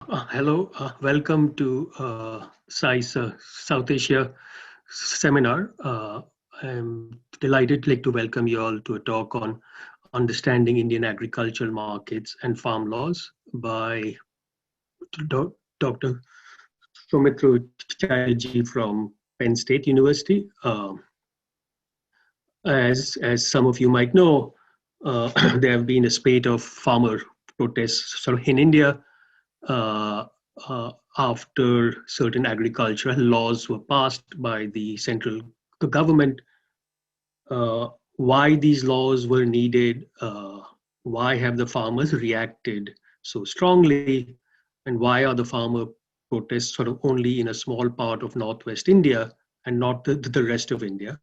Hello, welcome to SAI's South Asia seminar. I'm delighted to welcome you all to a talk on understanding Indian agricultural markets and farm laws by Dr. Shoumitro Chatterjee from Penn State University. As some of you might know, there have been a spate of farmer protests in India uh, after certain agricultural laws were passed by the central government. Why these laws were needed, why have the farmers reacted so strongly, and why are the farmer protests only in a small part of northwest India and not the rest of India?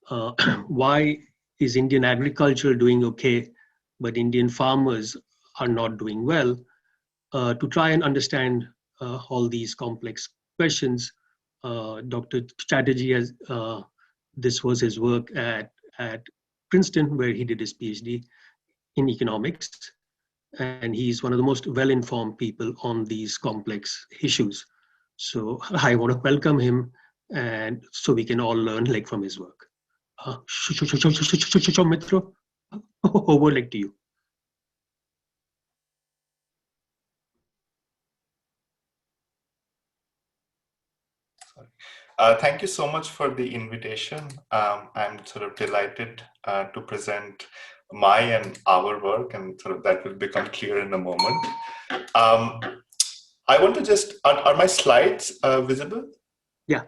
Uh, why is Indian agriculture doing okay, but Indian farmers are not doing well? To try and understand all these complex questions, Dr. Chatterjee has this was his work at Princeton, where he did his PhD in economics, and he's one of the most well-informed people on these complex issues. So I want to welcome him, and so we can all learn from his work. Mitro, over to you. Thank you so much for the invitation. I'm delighted to present my and our work, and that will become clear in a moment. I want to just, are my slides visible? Yeah.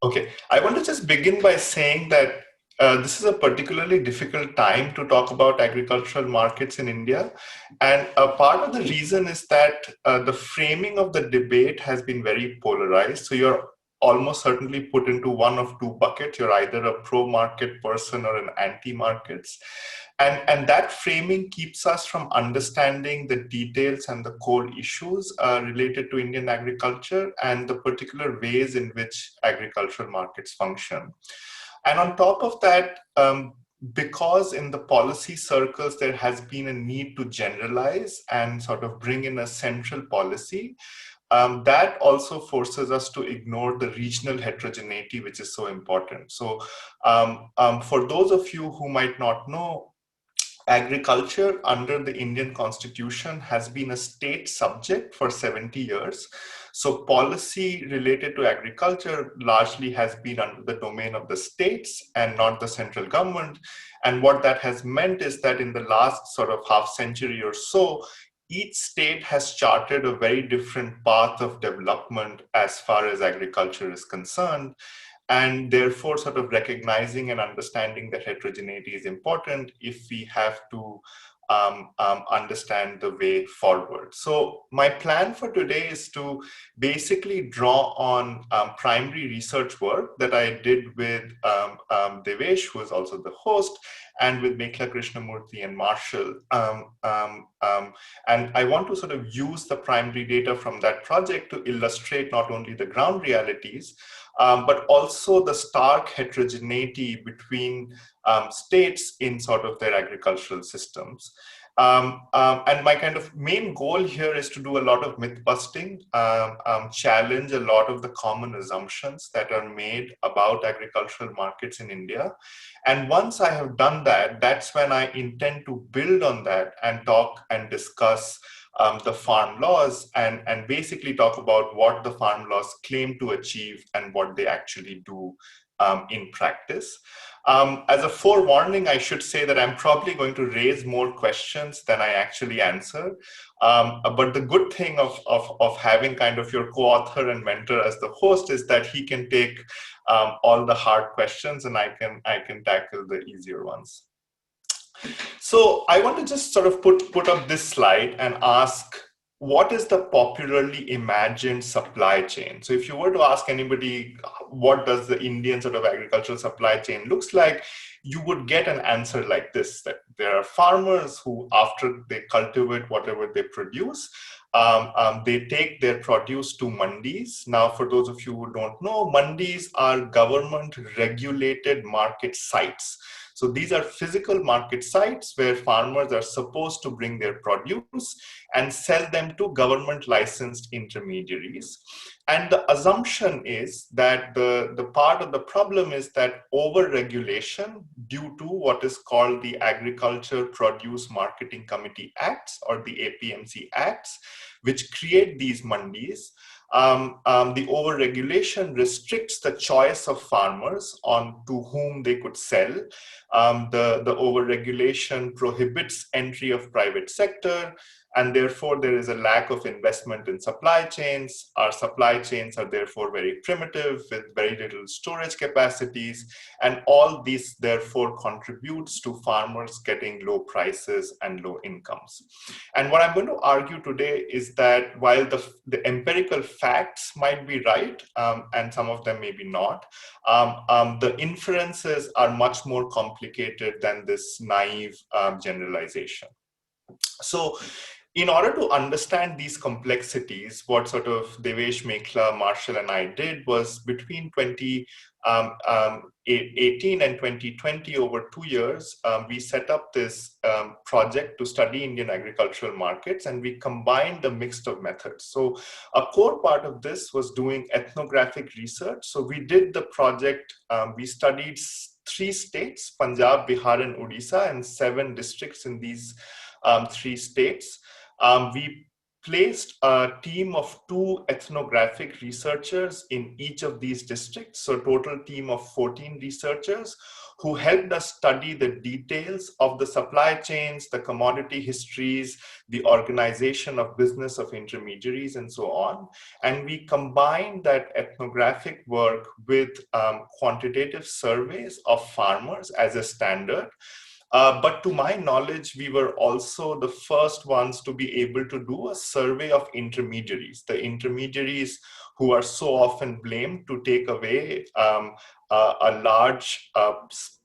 Okay. I want to just begin by saying that this is a particularly difficult time to talk about agricultural markets in India. And a part of the reason is that the framing of the debate has been very polarized. So you're almost certainly put into one of two buckets. You're either a pro-market person or an anti-markets. And that framing keeps us from understanding the details and the core issues related to Indian agriculture and the particular ways in which agricultural markets function. And on top of that, because in the policy circles, there has been a need to generalize and bring in a central policy, that also forces us to ignore the regional heterogeneity, which is so important. So for those of you who might not know, agriculture under the Indian Constitution has been a state subject for 70 years. So policy related to agriculture largely has been under the domain of the states and not the central government. And what that has meant is that in the last half century or so, each state has charted a very different path of development as far as agriculture is concerned. And therefore, recognizing and understanding that heterogeneity is important if we have to understand the way forward. So my plan for today is to basically draw on primary research work that I did with Devesh, who is also the host, and with Mekhla Krishnamurthy and Marshall. And I want to use the primary data from that project to illustrate not only the ground realities, but also the stark heterogeneity between states in their agricultural systems. And my main goal here is to do a lot of myth busting, challenge a lot of the common assumptions that are made about agricultural markets in India. And once I have done that, that's when I intend to build on that and talk and discuss the farm laws and basically talk about what the farm laws claim to achieve and what they actually do in practice. As a forewarning, I should say that I'm probably going to raise more questions than I actually answer. But the good thing of having your co-author and mentor as the host is that he can take all the hard questions and I can tackle the easier ones. So I want to just put up this slide and ask, what is the popularly imagined supply chain? So if you were to ask anybody, what does the Indian agricultural supply chain looks like, you would get an answer like this, that there are farmers who, after they cultivate whatever they produce, they take their produce to Mandis. Now, for those of you who don't know, Mandis are government regulated market sites. So these are physical market sites where farmers are supposed to bring their produce and sell them to government licensed intermediaries. And the assumption is that the part of the problem is that over-regulation due to what is called the Agriculture Produce Marketing Committee Acts, or the APMC Acts, which create these mandis. The over-regulation restricts the choice of farmers on to whom they could sell. The over-regulation prohibits entry of private sector, and therefore there is a lack of investment in supply chains. Our supply chains are therefore very primitive with very little storage capacities, and all this therefore contributes to farmers getting low prices and low incomes. And what I'm going to argue today is that while the empirical facts might be right, and some of them maybe not, the inferences are much more complicated than this naive generalization. So in order to understand these complexities, what sort of Devesh, Mekhla, Marshall, and I did was between 2018 and 2020, over 2 years, we set up this project to study Indian agricultural markets, and we combined a mix of methods. So a core part of this was doing ethnographic research. So we did the project, we studied 3 states, Punjab, Bihar, and Odisha, and 7 districts in these 3 states. We placed a team of 2 ethnographic researchers in each of these districts, so a total team of 14 researchers who helped us study the details of the supply chains, the commodity histories, the organization of business of intermediaries, and so on. And we combined that ethnographic work with quantitative surveys of farmers as a standard. But to my knowledge, we were also the first ones to be able to do a survey of intermediaries, the intermediaries who are so often blamed to take away a large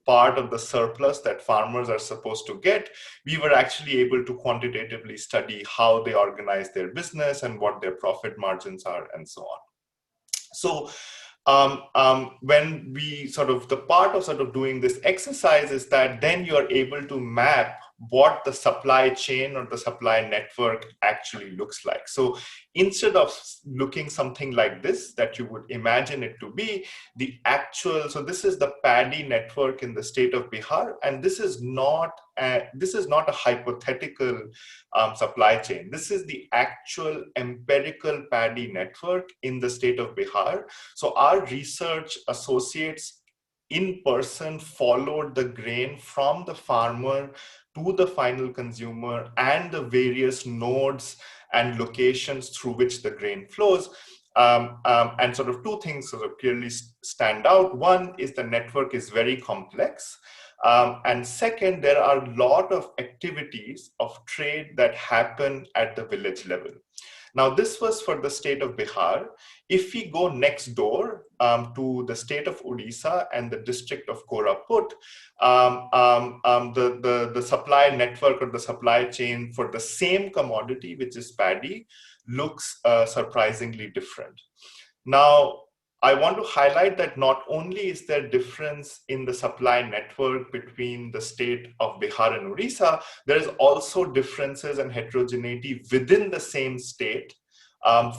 part of the surplus that farmers are supposed to get. We were actually able to quantitatively study how they organize their business and what their profit margins are, and so on. So when we the part of doing this exercise is that then you're able to map what the supply chain or the supply network actually looks like. So instead of looking something like this, that you would imagine it to be, the actual, so this is the paddy network in the state of Bihar, and this is not a hypothetical supply chain. This is the actual empirical paddy network in the state of Bihar. So our research associates in person followed the grain from the farmer to the final consumer and the various nodes and locations through which the grain flows. And 2 things clearly stand out. One is the network is very complex. And second, there are a lot of activities of trade that happen at the village level. Now, this was for the state of Bihar. If we go next door to the state of Odisha and the district of Koraput, the supply network or the supply chain for the same commodity, which is paddy, looks surprisingly different. Now, I want to highlight that not only is there difference in the supply network between the state of Bihar and Odisha, there is also differences and heterogeneity within the same state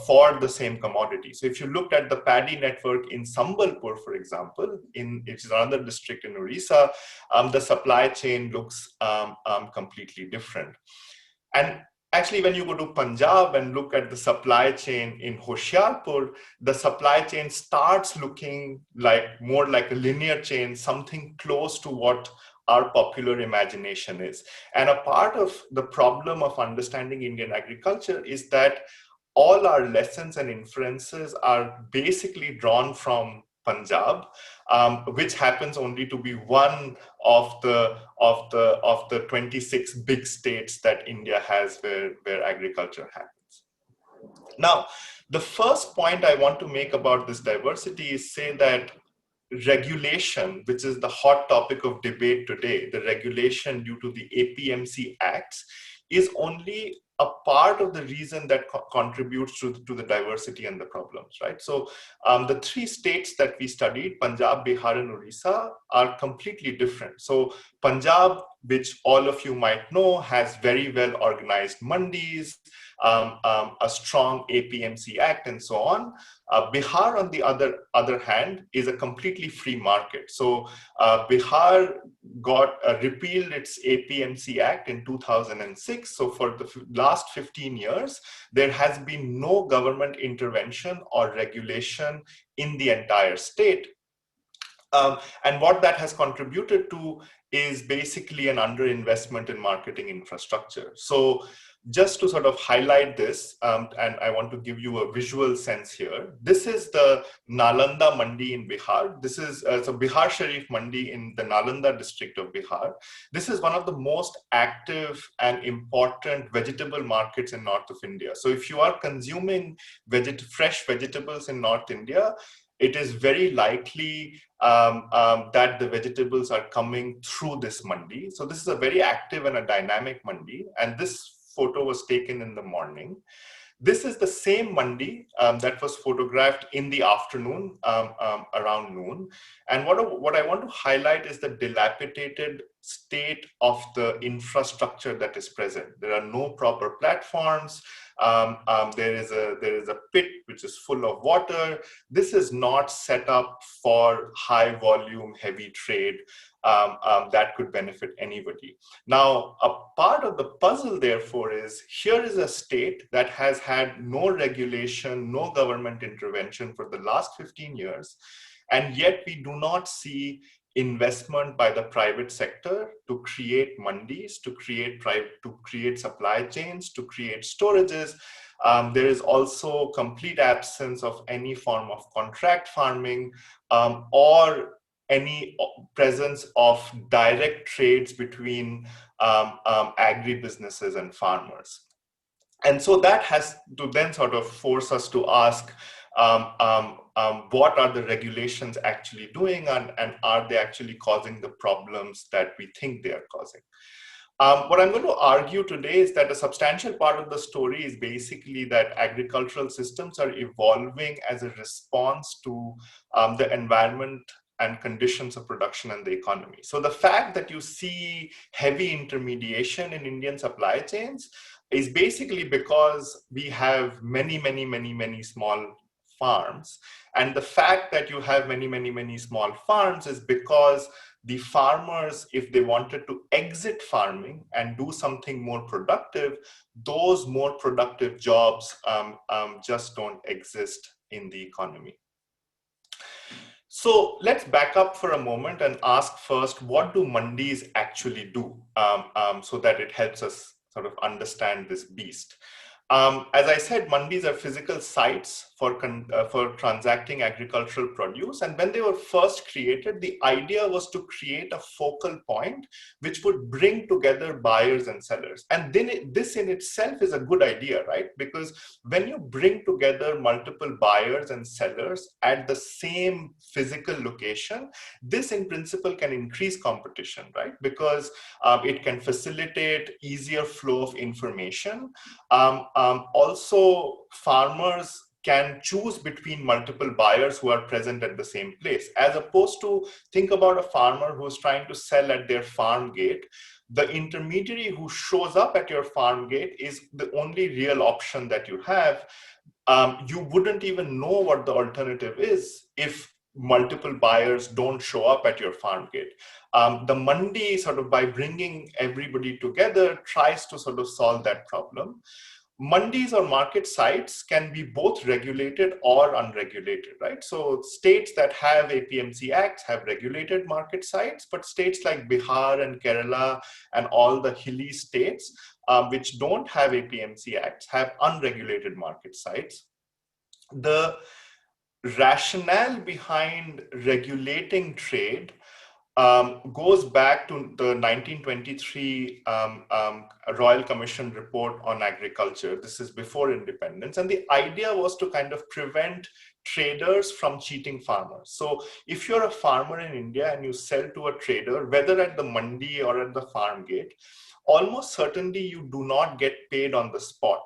for the same commodity. So if you looked at the paddy network in Sambalpur, for example, which is another district in Odisha, the supply chain looks completely different. And actually, when you go to Punjab and look at the supply chain in Hoshiarpur, the supply chain starts looking more like a linear chain, something close to what our popular imagination is. And a part of the problem of understanding Indian agriculture is that all our lessons and inferences are basically drawn from Punjab, which happens only to be one of the 26 big states that India has where agriculture happens. Now, the first point I want to make about this diversity is say that regulation, which is the hot topic of debate today, the regulation due to the APMC Acts, is only a part of the reason that contributes to the diversity and the problems, right? So the three states that we studied, Punjab, Bihar, and Odisha, are completely different. So Punjab, which all of you might know, has very well organized mandis, a strong APMC Act, and so on. Bihar, on the other hand, is a completely free market. So Bihar repealed its APMC Act in 2006. So for the last 15 years, there has been no government intervention or regulation in the entire state. And what that has contributed to is basically an underinvestment in marketing infrastructure. So just to sort of highlight this, and I want to give you a visual sense here. This is the Nalanda Mandi in Bihar. This is so Bihar Sharif Mandi in the Nalanda district of Bihar. This is one of the most active and important vegetable markets in north of India. So if you are consuming fresh vegetables in North India, it is very likely that the vegetables are coming through this mandi. So this is a very active and a dynamic mandi. And this photo was taken in the morning. This is the same mandi that was photographed in the afternoon, around noon. And what I want to highlight is the dilapidated state of the infrastructure that is present. There are no proper platforms. There is a pit which is full of water. This is not set up for high volume, heavy trade that could benefit anybody. Now, a part of the puzzle, therefore, is here is a state that has had no regulation, no government intervention for the last 15 years, and yet we do not see investment by the private sector to create mandis, to create supply chains, to create storages. There is also complete absence of any form of contract farming or any presence of direct trades between agribusinesses and farmers. And so that has to then sort of force us to ask, what are the regulations actually doing, and are they actually causing the problems that we think they are causing? What I'm going to argue today is that a substantial part of the story is basically that agricultural systems are evolving as a response to the environment and conditions of production and the economy. So the fact that you see heavy intermediation in Indian supply chains is basically because we have many small farms. And the fact that you have many small farms is because the farmers, if they wanted to exit farming and do something more productive, those more productive jobs just don't exist in the economy. So let's back up for a moment and ask first, what do mandis actually do, so that it helps us sort of understand this beast. As I said, mandis are physical sites for transacting agricultural produce. And when they were first created, the idea was to create a focal point which would bring together buyers and sellers. And then this in itself is a good idea, right? Because when you bring together multiple buyers and sellers at the same physical location, this in principle can increase competition, right? Because it can facilitate easier flow of information. Also, farmers can choose between multiple buyers who are present at the same place, as opposed to think about a farmer who's trying to sell at their farm gate. The intermediary who shows up at your farm gate is the only real option that you have. You wouldn't even know what the alternative is if multiple buyers don't show up at your farm gate. The mandi, sort of by bringing everybody together, tries to sort of solve that problem. Mandis or market sites can be both regulated or unregulated, right? So states that have APMC acts have regulated market sites, but states like Bihar and Kerala and all the hilly states which don't have APMC acts have unregulated market sites. The rationale behind regulating trade goes back to the 1923 Royal Commission report on agriculture. This is before independence. And the idea was to kind of prevent traders from cheating farmers. So if you're a farmer in India and you sell to a trader, whether at the mandi or at the farm gate, almost certainly you do not get paid on the spot.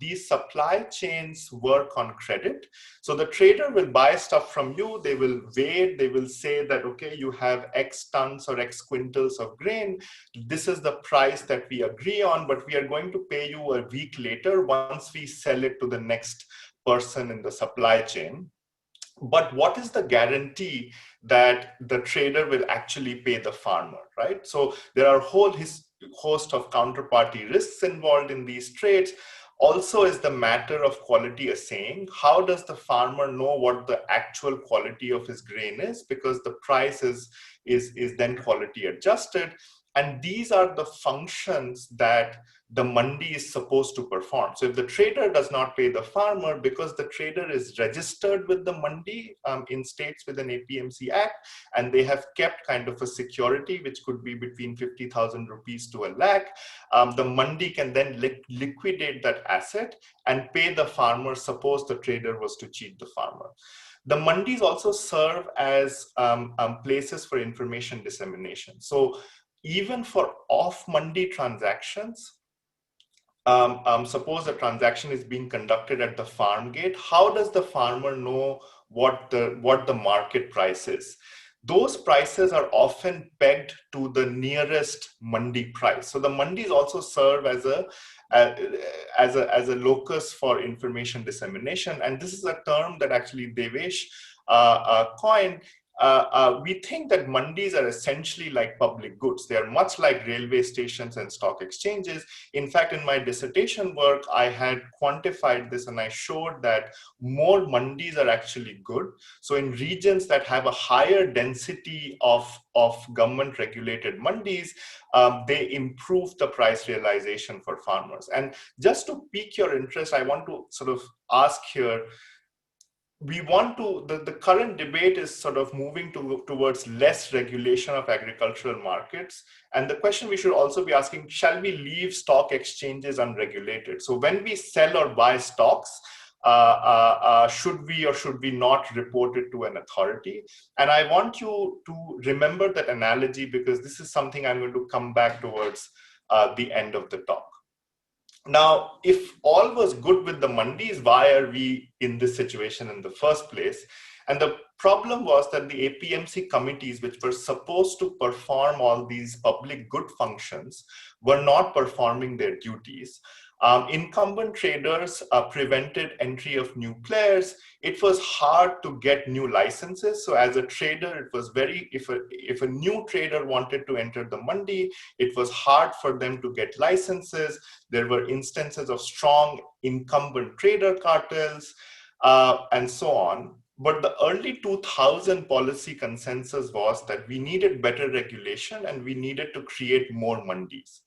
These supply chains work on credit. So the trader will buy stuff from you, they will weigh, they will say that, okay, you have X tons or X quintals of grain. This is the price that we agree on, but we are going to pay you a week later once we sell it to the next person in the supply chain. But what is the guarantee that the trader will actually pay the farmer, right? So there are a whole host of counterparty risks involved in these trades. Also is the matter of quality assaying. How does the farmer know what the actual quality of his grain is? Because the price is then quality adjusted. And these are the functions that the mandi is supposed to perform. So if the trader does not pay the farmer, because the trader is registered with the mandi in states with an APMC Act, and they have kept kind of a security, which could be between 50,000 rupees to a lakh, the mandi can then liquidate that asset and pay the farmer, suppose the trader was to cheat the farmer. The mandis also serve as places for information dissemination. So even for off-mandi transactions, suppose a transaction is being conducted at the farm gate, how does the farmer know what the market price is? Those prices are often pegged to the nearest mandi price. So the mandis also serve as a locus for information dissemination. And this is a term that actually Devesh coined. We think that mandis are essentially like public goods. They are much like railway stations and stock exchanges. In fact, in my dissertation work, I had quantified this and I showed that more mandis are actually good. So in regions that have a higher density of government regulated mandis, they improve the price realization for farmers. And just to pique your interest, I want to sort of ask here, the current debate is sort of moving towards less regulation of agricultural markets. And the question we should also be asking, shall we leave stock exchanges unregulated? So when we sell or buy stocks, should we or should we not report it to an authority? And I want you to remember that analogy, because this is something I'm going to come back towards the end of the talk. Now, if all was good with the mandis, why are we in this situation in the first place? And the problem was that the APMC committees, which were supposed to perform all these public good functions, were not performing their duties. Incumbent traders prevented entry of new players. It was hard to get new licenses. So as a trader, it was if a new trader wanted to enter the mandi, it was hard for them to get licenses. There were instances of strong incumbent trader cartels and so on. But the early 2000 policy consensus was that we needed better regulation and we needed to create more mandis.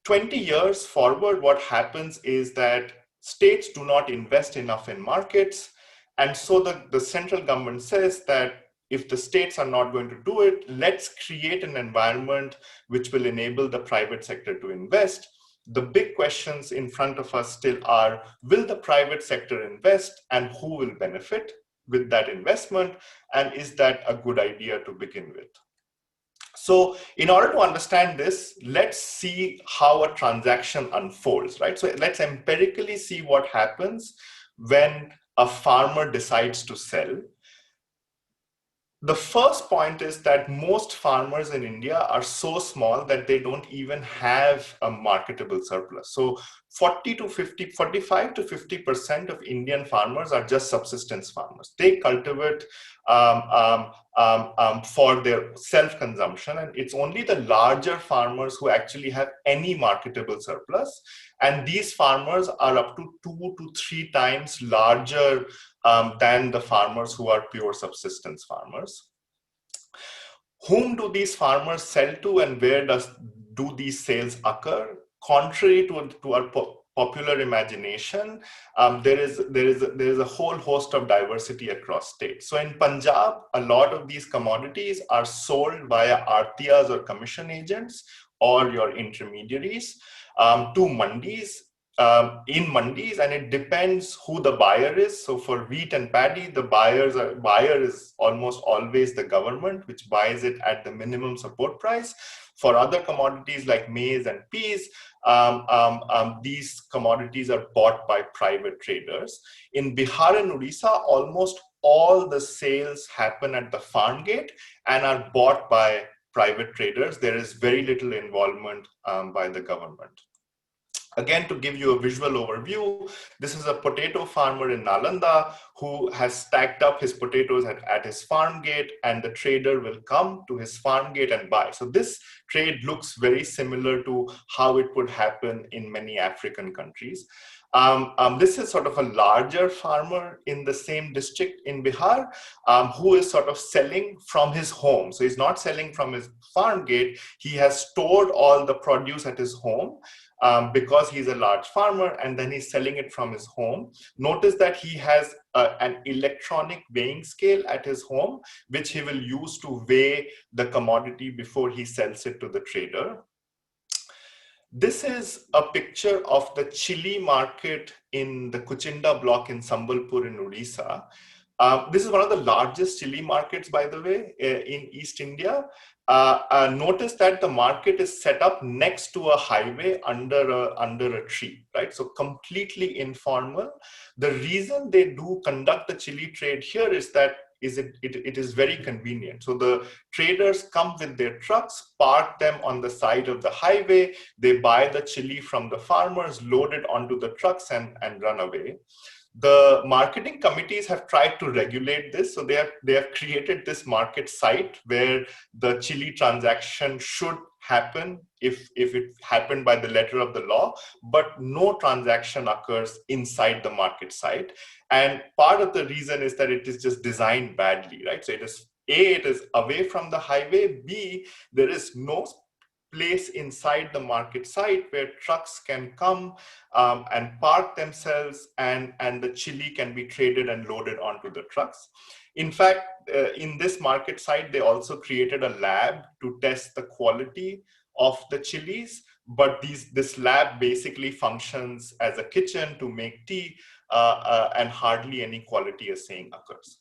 20 years forward, what happens is that states do not invest enough in markets. And so the central government says that if the states are not going to do it, let's create an environment which will enable the private sector to invest. The big questions in front of us still are, will the private sector invest and who will benefit with that investment? And is that a good idea to begin with? So in order to understand this, let's see how a transaction unfolds, right? So let's empirically see what happens when a farmer decides to sell. The first point is that most farmers in India are so small that they don't even have a marketable surplus. So 45 to 50% of Indian farmers are just subsistence farmers. They cultivate for their self-consumption, and it's only the larger farmers who actually have any marketable surplus. And these farmers are up to 2 to 3 times larger than the farmers who are pure subsistence farmers. Whom do these farmers sell to, and where do these sales occur? Contrary to our popular imagination, there is a whole host of diversity across states. So in Punjab, a lot of these commodities are sold via artiyas or commission agents or your intermediaries to mandis. In mandis, and it depends who the buyer is. So for wheat and paddy, the buyer is almost always the government, which buys it at the minimum support price. For other commodities like maize and peas, these commodities are bought by private traders. In Bihar and Odisha, almost all the sales happen at the farm gate and are bought by private traders. There is very little involvement by the government. Again, to give you a visual overview, this is a potato farmer in Nalanda who has stacked up his potatoes at his farm gate, and the trader will come to his farm gate and buy. So this trade looks very similar to how it would happen in many African countries. This is sort of a larger farmer in the same district in Bihar who is sort of selling from his home. So he's not selling from his farm gate. He has stored all the produce at his home because he's a large farmer, and then he's selling it from his home. Notice that he has an electronic weighing scale at his home, which he will use to weigh the commodity before he sells it to the trader. This is a picture of the chili market in the Kuchinda block in Sambalpur in Odisha. This is one of the largest chili markets, by the way, in East India. Notice that the market is set up next to a highway under a tree, right? So completely informal. The reason they do conduct the chili trade here is that it is very convenient. So the traders come with their trucks, park them on the side of the highway. They buy the chili from the farmers, load it onto the trucks and run away. The marketing committees have tried to regulate this. So they have created this market site where the chili transaction should happen if it happened by the letter of the law, but no transaction occurs inside the market site. And part of the reason is that it is just designed badly, right? So it is away from the highway. B, there is no place inside the market site where trucks can come and park themselves, and the chili can be traded and loaded onto the trucks. In fact, in this market site, they also created a lab to test the quality of the chilies, but this lab basically functions as a kitchen to make tea, and hardly any quality assaying occurs.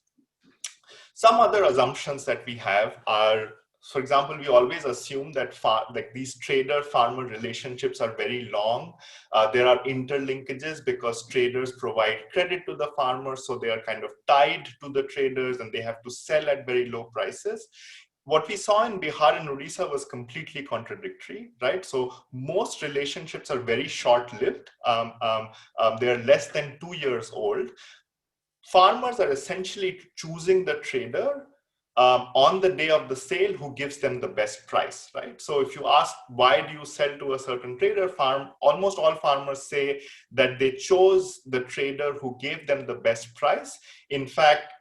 Some other assumptions that we have are, for example, we always assume that these trader-farmer relationships are very long. There are interlinkages because traders provide credit to the farmers, so they are kind of tied to the traders and they have to sell at very low prices. What we saw in Bihar and Odisha was completely contradictory, right? So most relationships are very short-lived. They are less than 2 years old. Farmers are essentially choosing the trader on the day of the sale who gives them the best price, right? So if you ask, why do you sell to a certain trader, almost all farmers say that they chose the trader who gave them the best price. In fact,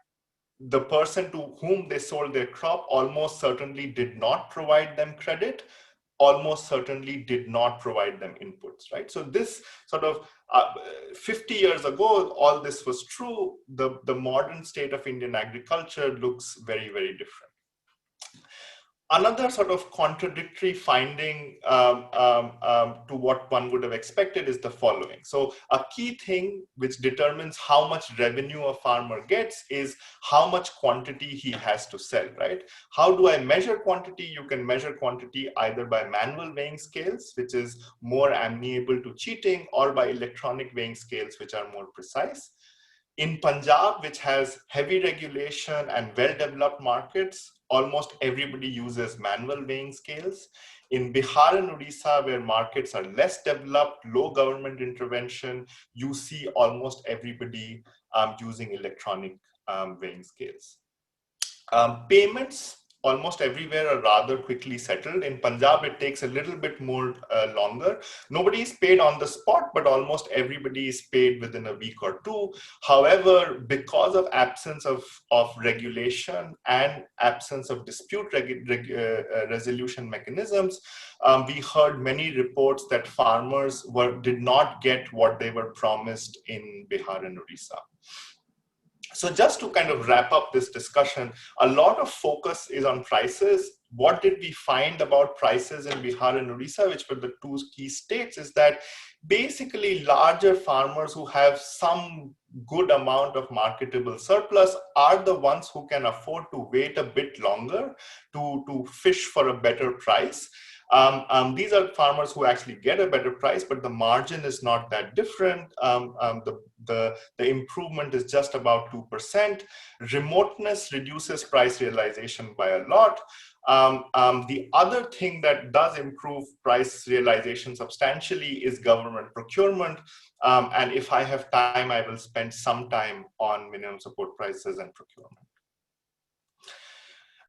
the person to whom they sold their crop almost certainly did not provide them credit, almost certainly did not provide them inputs, right? So this sort of 50 years ago, all this was true. The modern state of Indian agriculture looks very, very different. Another sort of contradictory finding to what one would have expected is the following. So a key thing which determines how much revenue a farmer gets is how much quantity he has to sell, right? How do I measure quantity? You can measure quantity either by manual weighing scales, which is more amenable to cheating, or by electronic weighing scales, which are more precise. In Punjab, which has heavy regulation and well-developed markets, almost everybody uses manual weighing scales. In Bihar and Odisha, where markets are less developed, low government intervention, you see almost everybody using electronic weighing scales. Payments almost everywhere are rather quickly settled. In Punjab, it takes a little bit more longer. Nobody is paid on the spot, but almost everybody is paid within a week or two. However, because of absence of regulation and absence of dispute resolution mechanisms, we heard many reports that farmers did not get what they were promised in Bihar and Odisha. So just to kind of wrap up this discussion, a lot of focus is on prices. What did we find about prices in Bihar and Odisha, which were the two key states, is that basically larger farmers who have some good amount of marketable surplus are the ones who can afford to wait a bit longer to fish for a better price. These are farmers who actually get a better price, but the margin is not that different. The improvement is just about 2%. Remoteness reduces price realization by a lot. The other thing that does improve price realization substantially is government procurement. And if I have time, I will spend some time on minimum support prices and procurement.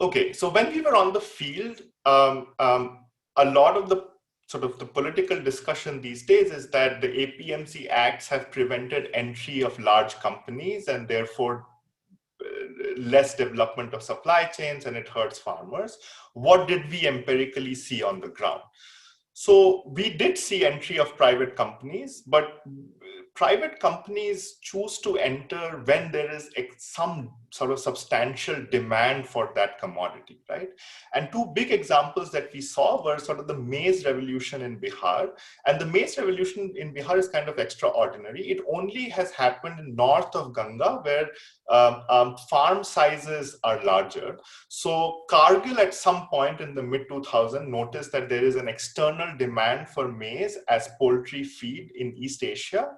Okay, so when we were on the field, a lot of the sort of the political discussion these days is that the APMC acts have prevented entry of large companies and therefore less development of supply chains, and it hurts farmers. What did we empirically see on the ground? So we did see entry of private companies, but private companies choose to enter when there is some sort of substantial demand for that commodity, right? And two big examples that we saw were sort of the maize revolution in Bihar. And the maize revolution in Bihar is kind of extraordinary. It only has happened north of Ganga, where farm sizes are larger. So Cargill at some point in the mid-2000s noticed that there is an external demand for maize as poultry feed in East Asia.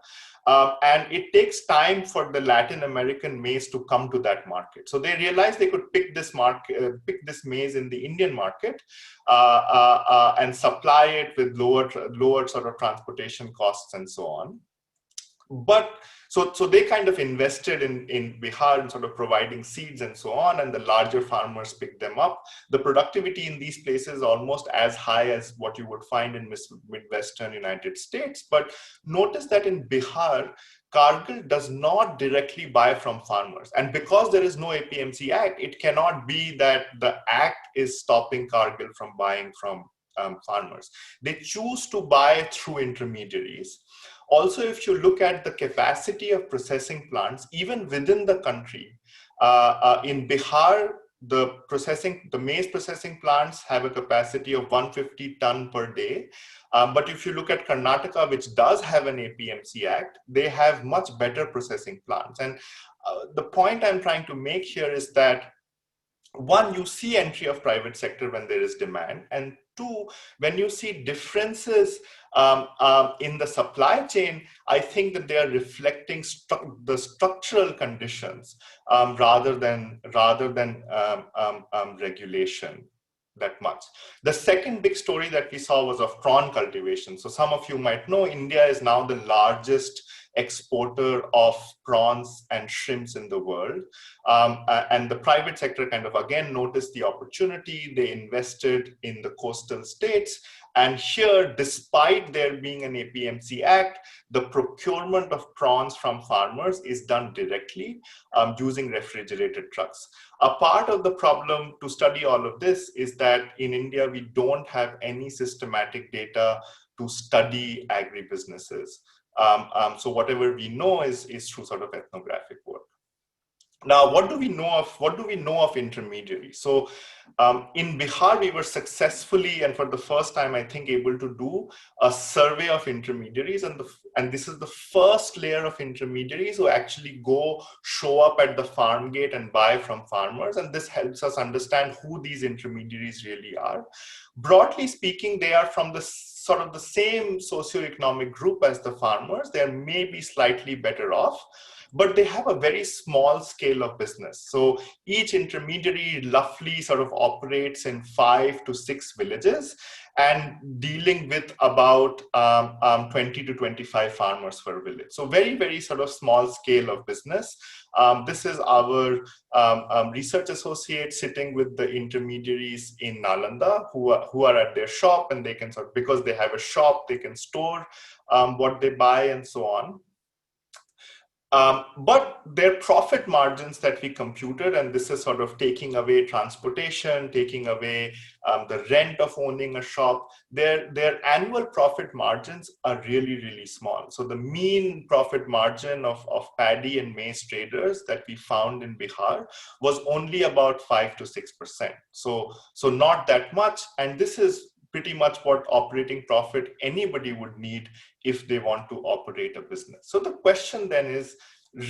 And it takes time for the Latin American maize to come to that market. So they realized they could pick this maize in the Indian market and supply it with lower sort of transportation costs and so on. But so they kind of invested in Bihar in sort of providing seeds and so on, and the larger farmers picked them up. The productivity in these places is almost as high as what you would find in Midwestern United States. But notice that in Bihar, Cargill does not directly buy from farmers. And because there is no APMC Act, it cannot be that the act is stopping Cargill from buying from farmers. They choose to buy through intermediaries. Also, if you look at the capacity of processing plants, even within the country, in Bihar, the maize processing plants have a capacity of 150 ton per day. But if you look at Karnataka, which does have an APMC Act, they have much better processing plants. And the point I'm trying to make here is that, one, you see entry of private sector when there is demand, and two, when you see differences in the supply chain, I think that they are reflecting the structural conditions rather than regulation that much. The second big story that we saw was of prawn cultivation. So some of you might know India is now the largest exporter of prawns and shrimps in the world. And the private sector kind of again noticed the opportunity. They invested in the coastal states. And here, despite there being an APMC Act, the procurement of prawns from farmers is done directly using refrigerated trucks. A part of the problem to study all of this is that in India, we don't have any systematic data to study agribusinesses. So whatever we know is through sort of ethnographic work. Now, what do we know of intermediaries? So in Bihar, we were successfully, and for the first time, I think, able to do a survey of intermediaries. And this is the first layer of intermediaries who actually show up at the farm gate and buy from farmers. And this helps us understand who these intermediaries really are. Broadly speaking, they are from the sort of the same socioeconomic group as the farmers. They are maybe slightly better off. but they have a very small scale of business. So each intermediary roughly sort of operates in 5 to 6 villages and dealing with about 20 to 25 farmers per village. So very, very sort of small scale of business. This is our research associate sitting with the intermediaries in Nalanda who are at their shop, and they can sort of, because they have a shop, they can store what they buy and so on. But their profit margins that we computed, and this is sort of taking away transportation, taking away the rent of owning a shop, their annual profit margins are really, really small. So the mean profit margin of paddy and maize traders that we found in Bihar was only about 5 to 6%. So not that much. And this is pretty much what operating profit anybody would need if they want to operate a business. So the question then is,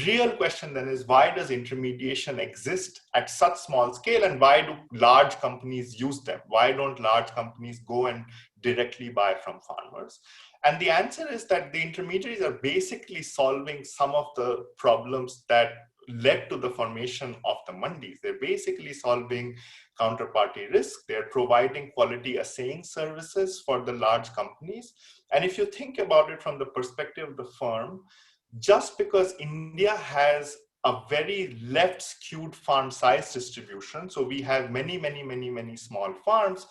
real question then is, why does intermediation exist at such small scale, and why do large companies use them? Why don't large companies go and directly buy from farmers? And the answer is that the intermediaries are basically solving some of the problems that led to the formation of the mandis. They're basically solving counterparty risk. They're providing quality assaying services for the large companies. And if you think about it from the perspective of the firm, just because India has a very left skewed farm size distribution, so we have many, many, many, many small farms,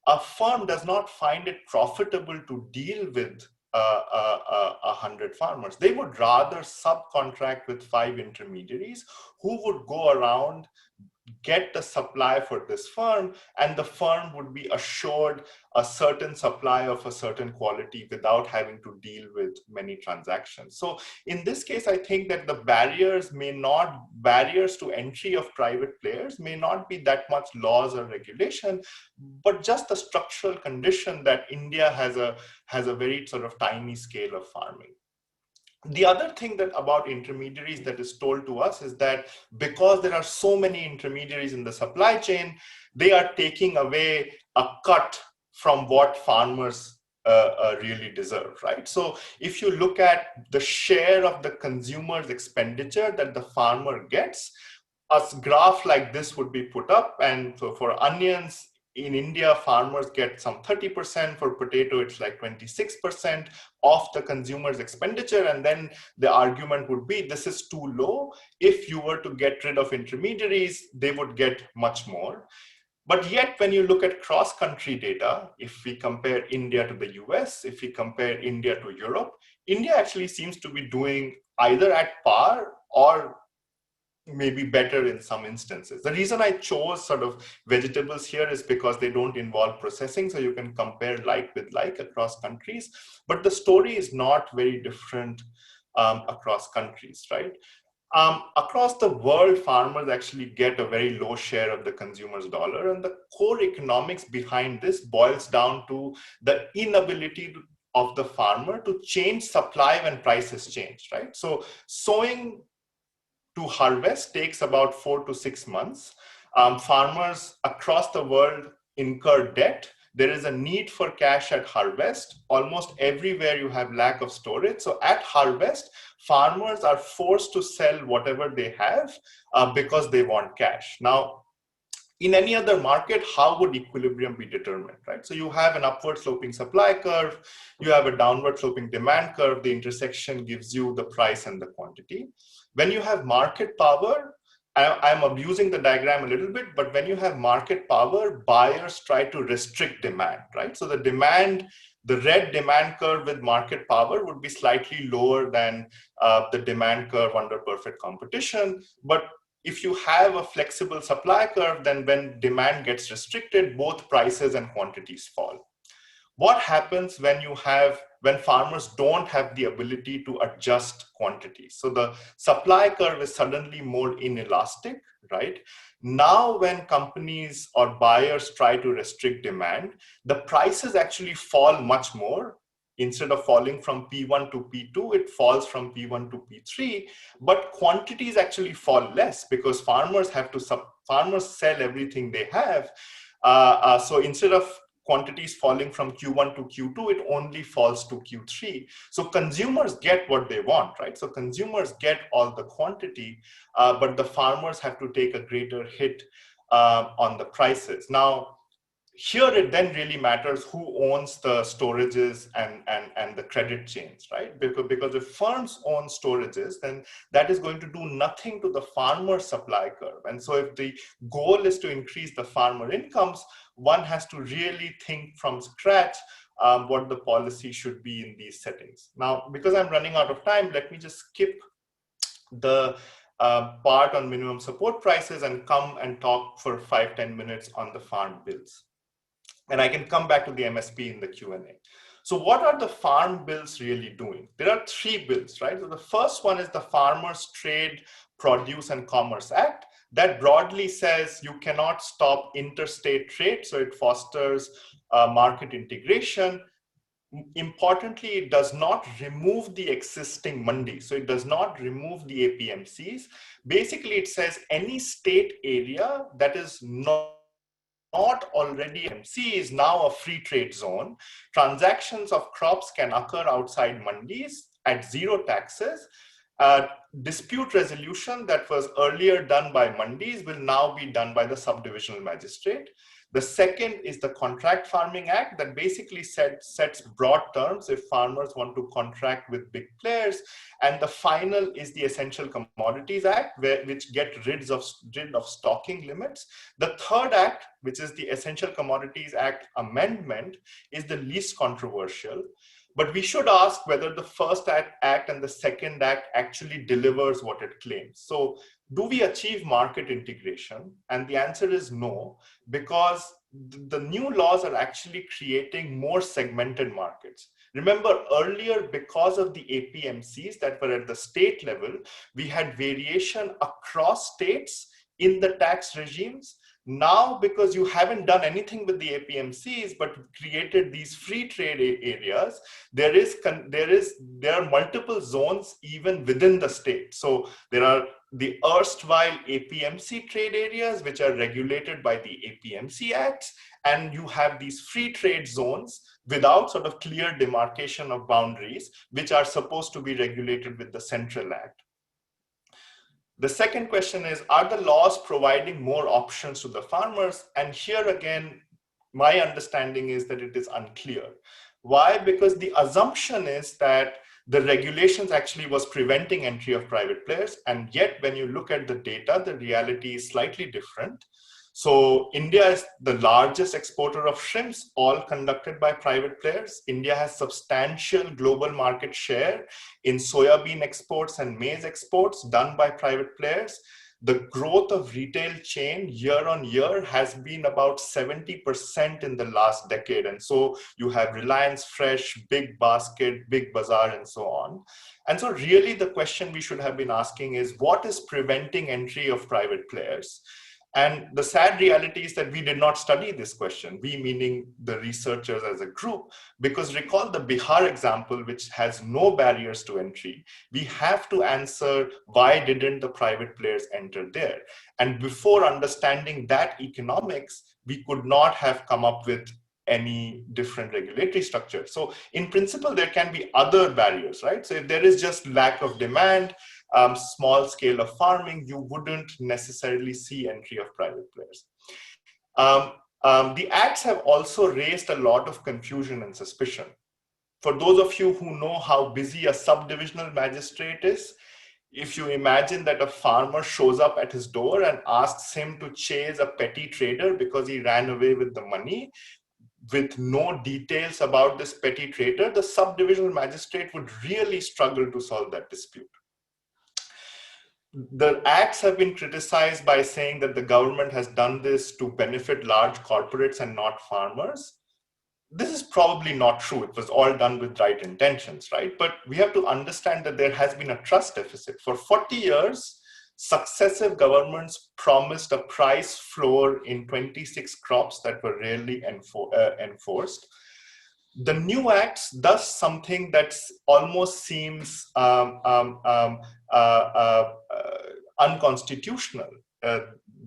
a firm does not find it profitable to deal with 100 farmers. They would rather subcontract with 5 intermediaries who would go around, get the supply for this firm, and the firm would be assured a certain supply of a certain quality without having to deal with many transactions. So in this case, I think that the barriers to entry of private players may not be that much laws or regulation, but just the structural condition that India has a very sort of tiny scale of farming. The other thing that about intermediaries that is told to us is that because there are so many intermediaries in the supply chain, they are taking away a cut from what farmers really deserve, right? So if you look at the share of the consumer's expenditure that the farmer gets, a graph like this would be put up. And so for onions, in India, farmers get some 30%. For potato, it's like 26% of the consumer's expenditure. And then the argument would be, this is too low. If you were to get rid of intermediaries, they would get much more. But yet, when you look at cross-country data, if we compare India to the US, if we compare India to Europe, India actually seems to be doing either at par or maybe better in some instances. The reason I chose sort of vegetables here is because they don't involve processing, so you can compare like with like across countries, but the story is not very different across countries, right? Across the world, farmers actually get a very low share of the consumer's dollar, and the core economics behind this boils down to the inability of the farmer to change supply when prices change, right? So sowing to harvest takes about 4 to 6 months. Farmers across the world incur debt. There is a need for cash at harvest. Almost everywhere you have lack of storage. So at harvest, farmers are forced to sell whatever they have because they want cash. Now, in any other market, how would equilibrium be determined, right? So you have an upward sloping supply curve, you have a downward sloping demand curve, the intersection gives you the price and the quantity. When you have market power, I'm abusing the diagram a little bit, but when you have market power, buyers try to restrict demand, right? So the red demand curve with market power would be slightly lower than the demand curve under perfect competition. But if you have a flexible supply curve, then when demand gets restricted, both prices and quantities fall. What happens when farmers don't have the ability to adjust quantities? So the supply curve is suddenly more inelastic, right? Now, when companies or buyers try to restrict demand, the prices actually fall much more. Instead of falling from P1 to P2, it falls from P1 to P3, but quantities actually fall less because farmers sell everything they have. So instead of quantities falling from Q1 to Q2, it only falls to Q3. So consumers get what they want, right? So consumers get all the quantity, but the farmers have to take a greater hit on the prices. Now, here it then really matters who owns the storages and the credit chains, right? Because if firms own storages, then that is going to do nothing to the farmer supply curve. And so if the goal is to increase the farmer incomes, one has to really think from scratch what the policy should be in these settings. Now, because I'm running out of time, let me just skip the part on minimum support prices and come and talk for 5-10 minutes on the farm bills. And I can come back to the MSP in the Q&A. So what are the farm bills really doing? There are 3 bills, right? So the first one is the Farmers Trade, Produce and Commerce Act. That broadly says you cannot stop interstate trade, so it fosters market integration. Importantly, it does not remove the existing mandis, so it does not remove the APMCs. Basically, it says any state area that is not already MC is now a free trade zone. Transactions of crops can occur outside mandis at 0 taxes. Dispute resolution that was earlier done by mandis will now be done by the subdivisional magistrate. The second is the Contract Farming Act that basically sets broad terms if farmers want to contract with big players. And the final is the Essential Commodities Act, which get rid of stocking limits. The third act, which is the Essential Commodities Act amendment, is the least controversial. But we should ask whether the first act and the second act actually delivers what it claims. So do we achieve market integration? And the answer is no, because the new laws are actually creating more segmented markets. Remember earlier, because of the APMCs that were at the state level, we had variation across states in the tax regimes. Now, because you haven't done anything with the APMCs, but created these free trade areas, there are multiple zones even within the state. So there are the erstwhile APMC trade areas, which are regulated by the APMC Acts, and you have these free trade zones without sort of clear demarcation of boundaries, which are supposed to be regulated with the Central Act. The second question is, are the laws providing more options to the farmers? And here again, my understanding is that it is unclear. Why? Because the assumption is that the regulations actually was preventing entry of private players. And yet when you look at the data, the reality is slightly different. So India is the largest exporter of shrimps, all conducted by private players. India has substantial global market share in soybean exports and maize exports done by private players. The growth of retail chain year on year has been about 70% in the last decade. And so you have Reliance Fresh, Big Basket, Big Bazaar, and so on. And so really the question we should have been asking is, what is preventing entry of private players? And the sad reality is that we did not study this question, we meaning the researchers as a group, because recall the Bihar example, which has no barriers to entry. We have to answer, why didn't the private players enter there? And before understanding that economics, we could not have come up with any different regulatory structure. So in principle, there can be other barriers, right? So if there is just lack of demand, small scale of farming, you wouldn't necessarily see entry of private players. The acts have also raised a lot of confusion and suspicion. For those of you who know how busy a subdivisional magistrate is, if you imagine that a farmer shows up at his door and asks him to chase a petty trader because he ran away with the money, with no details about this petty trader, the subdivisional magistrate would really struggle to solve that dispute. The acts have been criticized by saying that the government has done this to benefit large corporates and not farmers. This is probably not true. It was all done with right intentions, right? But we have to understand that there has been a trust deficit. For 40 years, successive governments promised a price floor in 26 crops that were rarely enforced. The new acts does something that almost seems unconstitutional.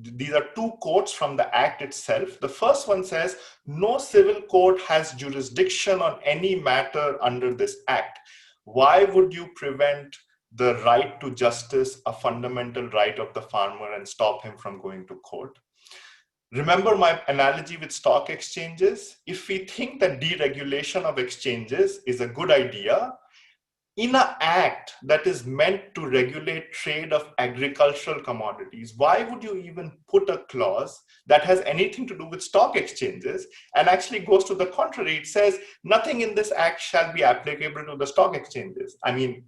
these are two quotes from the Act itself. The first one says, no civil court has jurisdiction on any matter under this Act. Why would you prevent the right to justice, a fundamental right of the farmer, and stop him from going to court? Remember my analogy with stock exchanges? If we think that deregulation of exchanges is a good idea, in an act that is meant to regulate trade of agricultural commodities, why would you even put a clause that has anything to do with stock exchanges and actually goes to the contrary? It says nothing in this act shall be applicable to the stock exchanges. I mean,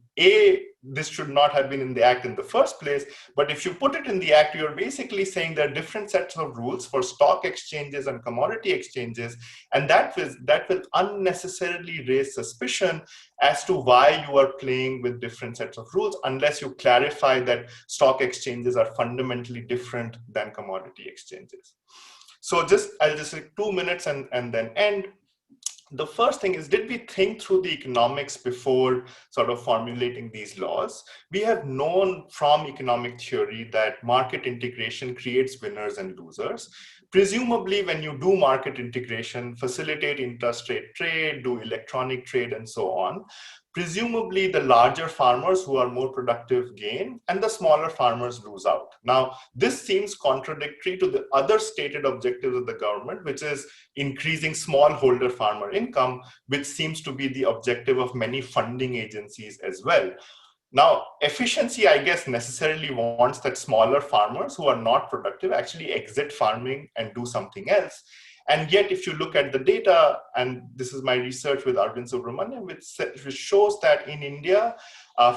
this should not have been in the act in the first place, but if you put it in the act, you're basically saying there are different sets of rules for stock exchanges and commodity exchanges, and that will unnecessarily raise suspicion as to why you are playing with different sets of rules, unless you clarify that stock exchanges are fundamentally different than commodity exchanges. So I'll just take 2 minutes and then end. The first thing is, did we think through the economics before sort of formulating these laws? We have known from economic theory that market integration creates winners and losers. Presumably, when you do market integration, facilitate interstate trade, do electronic trade, and so on, presumably the larger farmers who are more productive gain and the smaller farmers lose out. Now, this seems contradictory to the other stated objectives of the government, which is increasing smallholder farmer income, which seems to be the objective of many funding agencies as well. Now, efficiency, I guess, necessarily wants that smaller farmers who are not productive actually exit farming and do something else. And yet, if you look at the data, and this is my research with Arvind Subramanian, which shows that in India,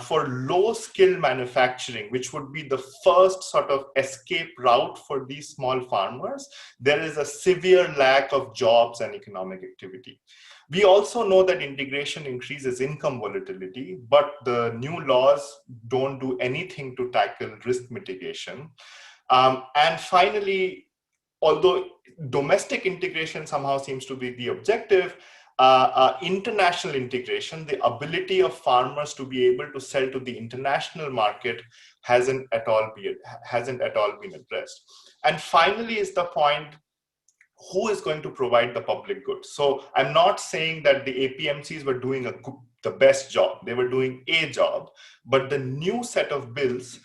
for low-skill manufacturing, which would be the first sort of escape route for these small farmers, there is a severe lack of jobs and economic activity. We also know that integration increases income volatility, but the new laws don't do anything to tackle risk mitigation. And finally, although domestic integration somehow seems to be the objective, international integration, the ability of farmers to be able to sell to the international market hasn't at all been addressed. And finally is the point, who is going to provide the public goods? So I'm not saying that the APMCs were doing the best job. They were doing a job, but the new set of bills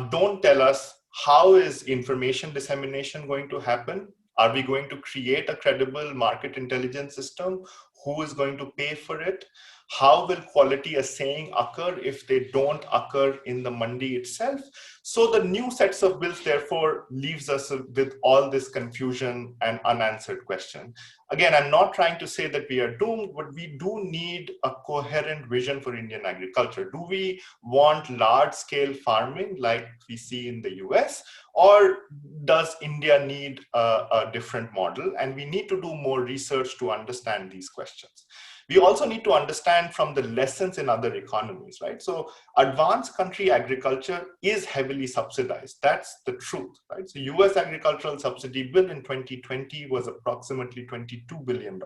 don't tell us how is information dissemination going to happen. Are we going to create a credible market intelligence system? Who is going to pay for it? How will quality assaying occur if they don't occur in the mandi itself? So the new sets of bills, therefore, leaves us with all this confusion and unanswered question. Again, I'm not trying to say that we are doomed, but we do need a coherent vision for Indian agriculture. Do we want large-scale farming like we see in the US? Or does India need a different model? And we need to do more research to understand these questions. We also need to understand from the lessons in other economies, right? So advanced country agriculture is heavily subsidized. That's the truth, right? So US agricultural subsidy bill in 2020 was approximately $22 billion.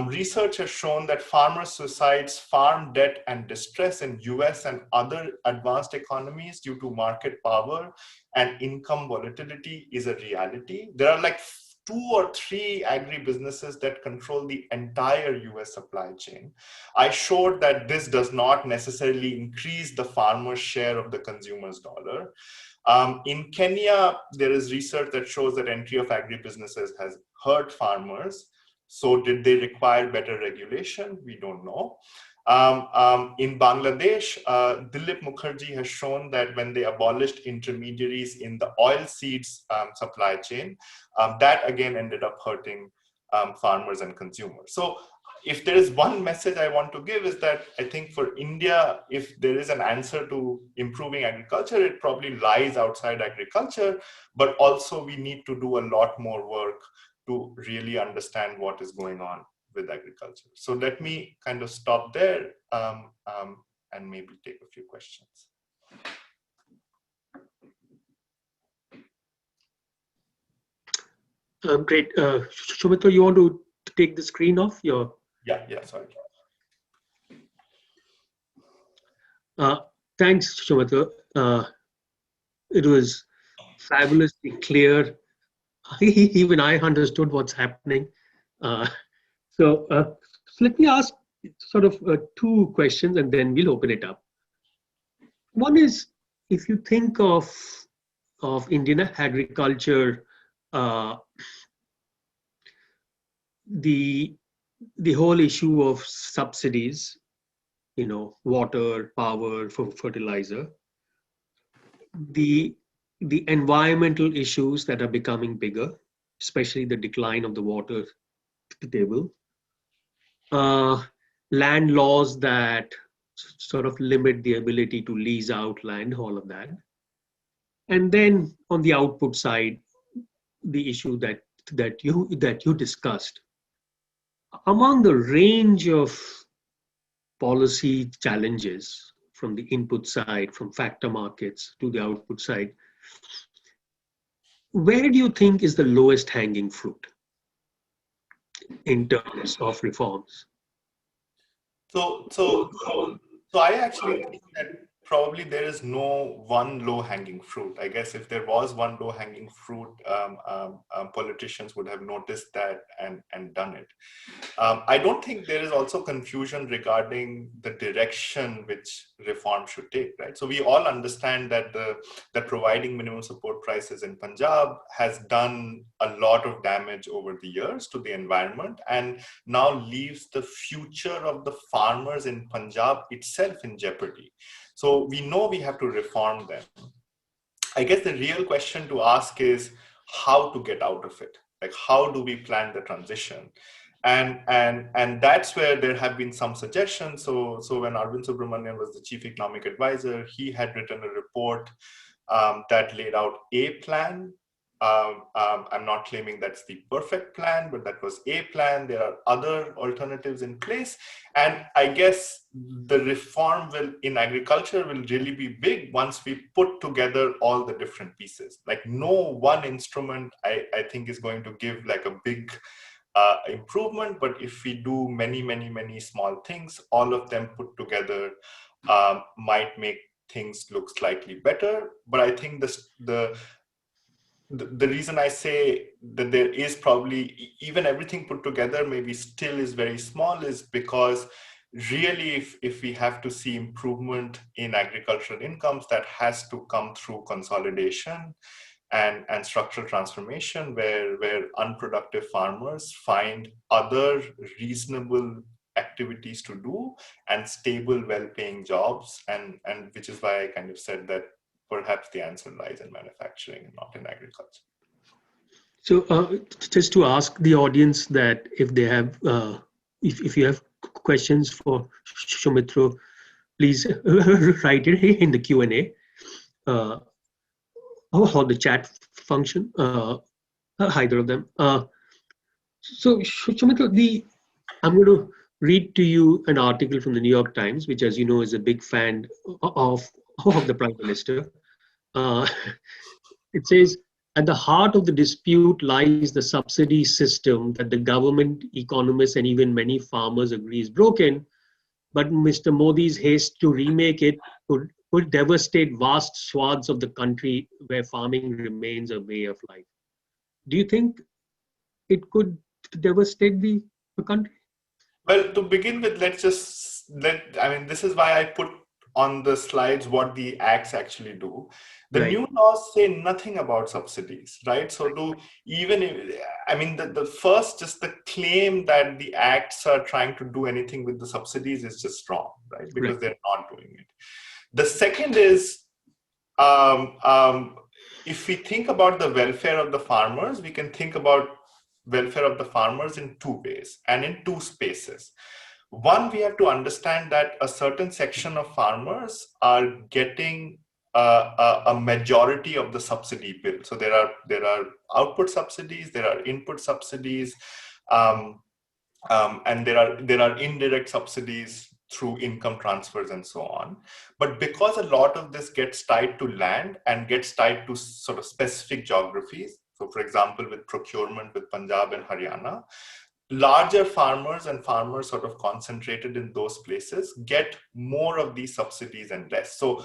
Research has shown that farmer suicides, farm debt, and distress in US and other advanced economies due to market power and income volatility is a reality. There are like 2 or 3 agribusinesses that control the entire US supply chain. I showed that this does not necessarily increase the farmer's share of the consumer's dollar. In Kenya, there is research that shows that entry of agribusinesses has hurt farmers. So did they require better regulation? We don't know. In Bangladesh, Dilip Mukherjee has shown that when they abolished intermediaries in the oilseeds supply chain, that again ended up hurting farmers and consumers. So if there is one message I want to give is that I think for India, if there is an answer to improving agriculture, it probably lies outside agriculture, but also we need to do a lot more work to really understand what is going on with agriculture. So let me kind of stop there and maybe take a few questions. Great. Shoumitro, you want to take the screen off? Yeah, sorry. Thanks, Shoumitro. It was fabulously clear. Even I understood what's happening. Uh, so let me ask sort of two questions and then we'll open it up. One is, if you think of Indian agriculture, uh, the the whole issue of subsidies, water, power for fertilizer, the the environmental issues that are becoming bigger, especially the decline of the water table, uh, land laws that sort of limit the ability to lease out land, all of that. And then on the output side, the issue that you discussed. Among the range of policy challenges from the input side, from factor markets to the output side, where do you think is the lowest hanging fruit in terms of reforms? So, so, so I actually think that probably there is no one low-hanging fruit. I guess if there was one low-hanging fruit, politicians would have noticed that and done it. I don't think there is also confusion regarding the direction which reform should take, right? So we all understand that that providing minimum support prices in Punjab has done a lot of damage over the years to the environment and now leaves the future of the farmers in Punjab itself in jeopardy. So we know we have to reform them. I guess the real question to ask is how to get out of it. Like, how do we plan the transition? And that's where there have been some suggestions. So when Arvind Subramanian was the chief economic advisor, he had written a report that laid out a plan. I'm not claiming that's the perfect plan, but that was a plan. There are other alternatives in place. And I guess the reform in agriculture will really be big once we put together all the different pieces. Like no one instrument, I think is going to give like a big improvement, but if we do many, many, many small things, all of them put together might make things look slightly better. But I think the reason I say that there is probably even everything put together maybe still is very small is because really if we have to see improvement in agricultural incomes, that has to come through consolidation and structural transformation where unproductive farmers find other reasonable activities to do and stable well-paying jobs, and which is why I kind of said that perhaps the answer lies in manufacturing and not in agriculture. So just to ask the audience that if they have, if you have questions for Shoumitro, please write it in the Q&A or the chat function, either of them. So Shoumitro, I'm going to read to you an article from the New York Times, which, as you know, is a big fan of the Prime Minister. Uh, it says, at the heart of the dispute lies the subsidy system that the government, economists, and even many farmers agree is broken. But Mr. Modi's haste to remake it could devastate vast swaths of the country where farming remains a way of life. Do you think it could devastate the country? Well, to begin with, this is why I put on the slides what the acts actually do. The Right. new laws say nothing about subsidies, right? So the first, just the claim that the acts are trying to do anything with the subsidies is just wrong, right? Because Right. they're not doing it. The second is, if we think about the welfare of the farmers, we can think about welfare of the farmers in two ways and in two spaces. One, we have to understand that a certain section of farmers are getting a majority of the subsidy bill. So there are output subsidies, there are input subsidies, and there are indirect subsidies through income transfers and so on. But because a lot of this gets tied to land and gets tied to sort of specific geographies, so for example, with procurement with Punjab and Haryana, larger farmers and farmers sort of concentrated in those places get more of these subsidies and less. So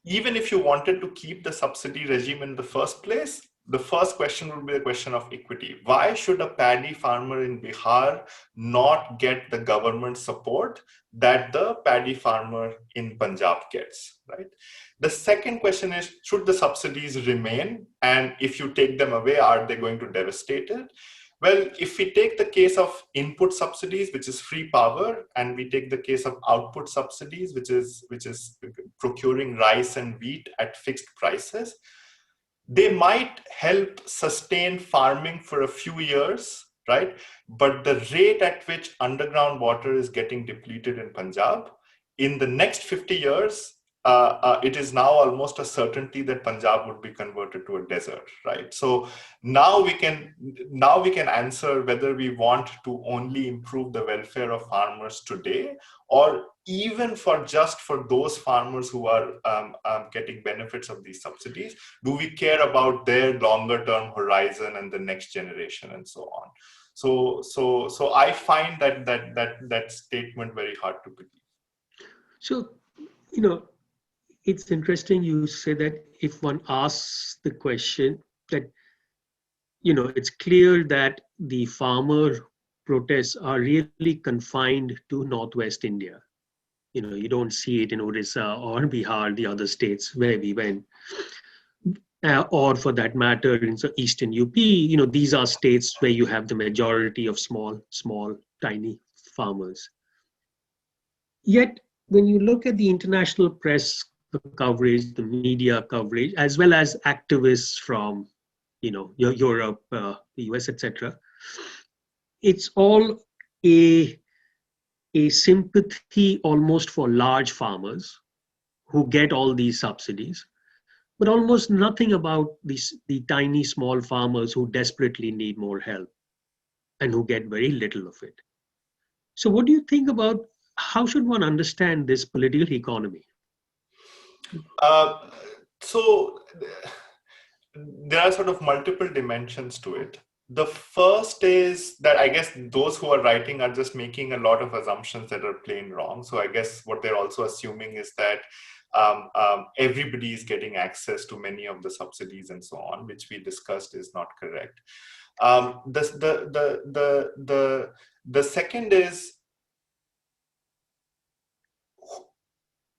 even if you wanted to keep the subsidy regime in the first place, the first question would be the question of equity. Why should a paddy farmer in Bihar not get the government support that the paddy farmer in Punjab gets, right? The second question is, should the subsidies remain? And if you take them away, are they going to devastate it? Well, if we take the case of input subsidies, which is free power, and we take the case of output subsidies, which is procuring rice and wheat at fixed prices, they might help sustain farming for a few years, right? But the rate at which underground water is getting depleted in Punjab, in the next 50 years, it is now almost a certainty that Punjab would be converted to a desert, right? So now we can answer whether we want to only improve the welfare of farmers today, or even for those farmers who are getting benefits of these subsidies, do we care about their longer term horizon and the next generation and so on? So I find that statement very hard to believe. So, it's interesting you say that if one asks the question that, it's clear that the farmer protests are really confined to Northwest India. You don't see it in Odisha or Bihar, the other states where we went. Or for that matter, in Eastern UP, these are states where you have the majority of small, tiny farmers. Yet, when you look at the international press coverage, the media coverage, as well as activists from, Europe, the US, etc., it's all a sympathy almost for large farmers who get all these subsidies, but almost nothing about the tiny small farmers who desperately need more help and who get very little of it. So what do you think about how should one understand this political economy? So there are sort of multiple dimensions to it. The first is that I guess those who are writing are just making a lot of assumptions that are plain wrong. So I guess what they're also assuming is that everybody is getting access to many of the subsidies and so on, which we discussed is not correct. The second is,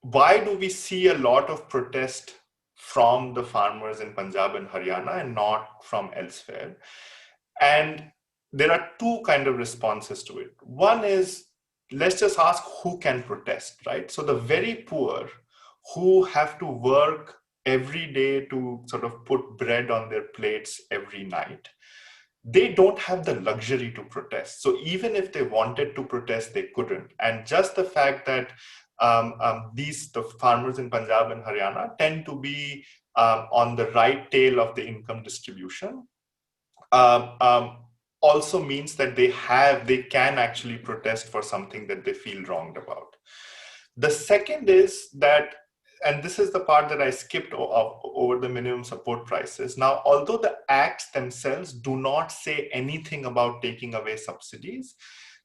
why do we see a lot of protest from the farmers in Punjab and Haryana and not from elsewhere? And there are two kind of responses to it. One is, let's just ask who can protest, right? So the very poor who have to work every day to sort of put bread on their plates every night, they don't have the luxury to protest. So even if they wanted to protest, they couldn't. And just the fact that the farmers in Punjab and Haryana tend to be on the right tail of the income distribution also means that they can actually protest for something that they feel wronged about. The second is that, and this is the part that I skipped over the minimum support prices. Now, although the acts themselves do not say anything about taking away subsidies,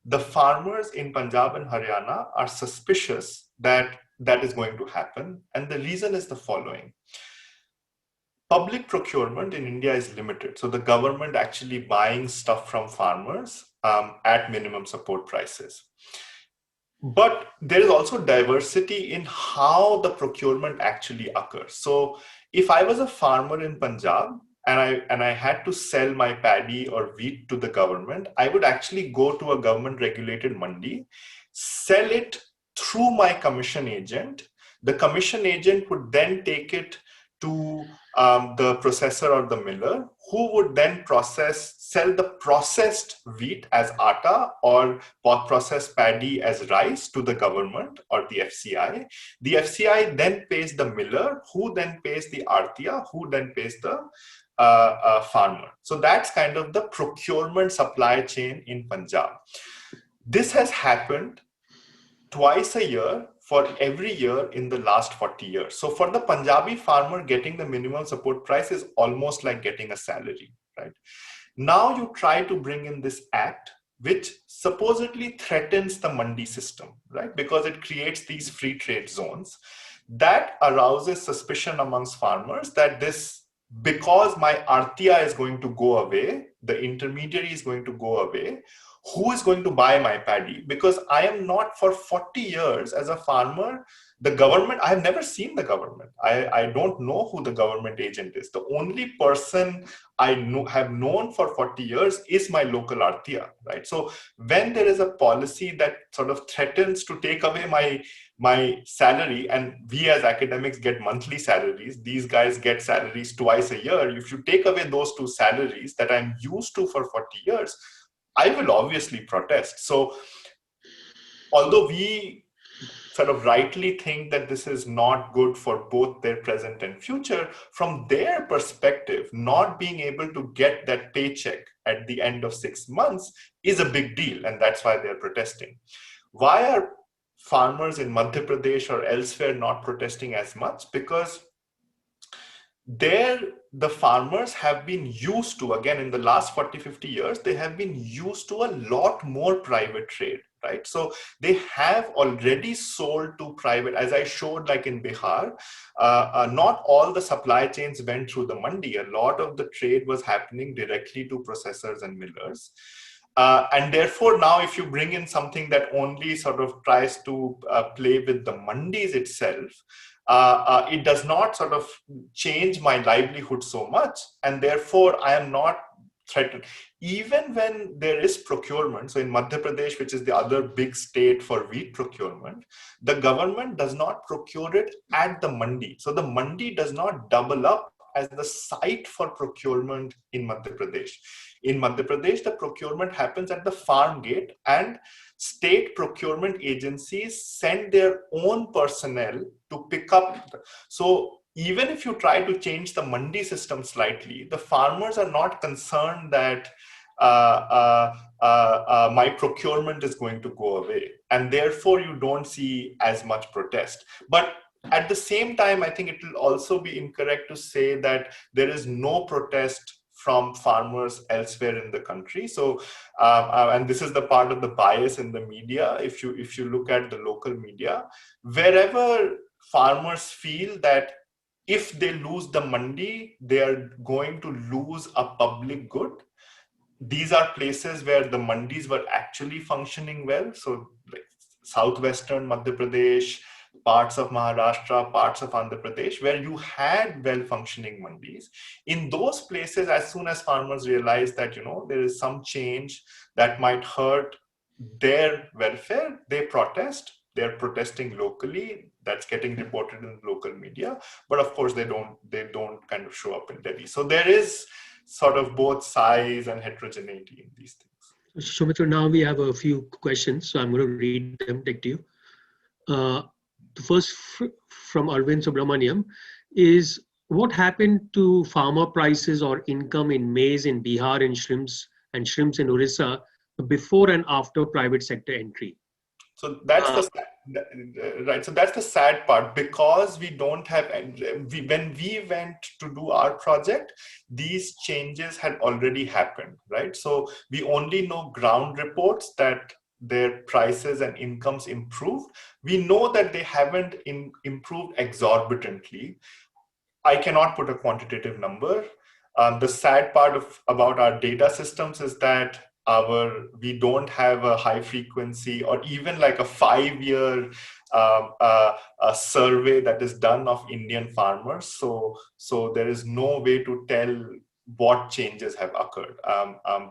the farmers in Punjab and Haryana are suspicious that that is going to happen. And the reason is the following. Public procurement in India is limited. So the government actually buying stuff from farmers at minimum support prices. But there is also diversity in how the procurement actually occurs. So if I was a farmer in Punjab and I had to sell my paddy or wheat to the government, I would actually go to a government regulated mandi, sell it through my commission agent. The commission agent would then take it to the processor or the miller, who would then sell the processed wheat as atta or processed paddy as rice to the government or the FCI. The FCI then pays the miller, who then pays the artiya, who then pays the farmer. So that's kind of the procurement supply chain in Punjab. This has happened twice a year for every year in the last 40 years. So for the Punjabi farmer, getting the minimum support price is almost like getting a salary, right? Now you try to bring in this act, which supposedly threatens the mandi system, right? Because it creates these free trade zones. that arouses suspicion amongst farmers that because my artiya is going to go away, the intermediary is going to go away, who is going to buy my paddy? Because I am not, for 40 years as a farmer, the government, I have never seen the government. I don't know who the government agent is. The only person I have known for 40 years is my local artiya, right? So when there is a policy that sort of threatens to take away my salary, and we as academics get monthly salaries, these guys get salaries twice a year. If you take away those two salaries that I'm used to for 40 years, I will obviously protest. So although we sort of rightly think that this is not good for both their present and future, from their perspective, not being able to get that paycheck at the end of 6 months is a big deal, and that's why they're protesting. Why are farmers in Madhya Pradesh or elsewhere not protesting as much? Because there the farmers have been used to, again, in the last 40-50 years, they have been used to a lot more private trade, right? So they have already sold to private, as I showed, like in Bihar, not all the supply chains went through the mandi. A lot of the trade was happening directly to processors and millers. And therefore, now if you bring in something that only sort of tries to play with the mandis itself, it does not sort of change my livelihood so much, and therefore I am not threatened. Even when there is procurement, so in Madhya Pradesh, which is the other big state for wheat procurement, the government does not procure it at the mandi. So the mandi does not double up as the site for procurement in Madhya Pradesh. In Madhya Pradesh, the procurement happens at the farm gate, and state procurement agencies send their own personnel to pick up. So even if you try to change the mandi system slightly, the farmers are not concerned that my procurement is going to go away, and therefore you don't see as much protest. But at the same time, I think it will also be incorrect to say that there is no protest from farmers elsewhere in the country. So, and this is the part of the bias in the media. If you look at the local media, wherever farmers feel that if they lose the mandi, they are going to lose a public good, these are places where the mandis were actually functioning well. So like southwestern Madhya Pradesh, parts of Maharashtra, parts of Andhra Pradesh, where you had well-functioning mandis. In those places, as soon as farmers realize that, there is some change that might hurt their welfare, they protest. They're protesting locally. That's getting reported in local media. But of course, they don't kind of show up in Delhi. So there is sort of both size and heterogeneity in these things. Shoumitro, now we have a few questions, so I'm going to read them, take to you. The first from Arvind Subramaniam is, what happened to farmer prices or income in maize in Bihar and shrimps in Odisha before and after private sector entry? So that's right. So that's the sad part, because we don't have, when we went to do our project, these changes had already happened, right? So we only know ground reports that their prices and incomes improved. We know that they haven't improved exorbitantly. I cannot put a quantitative number. The sad part about our data systems is that we don't have a high frequency or even like a 5-year a survey that is done of Indian farmers. So there is no way to tell what changes have occurred.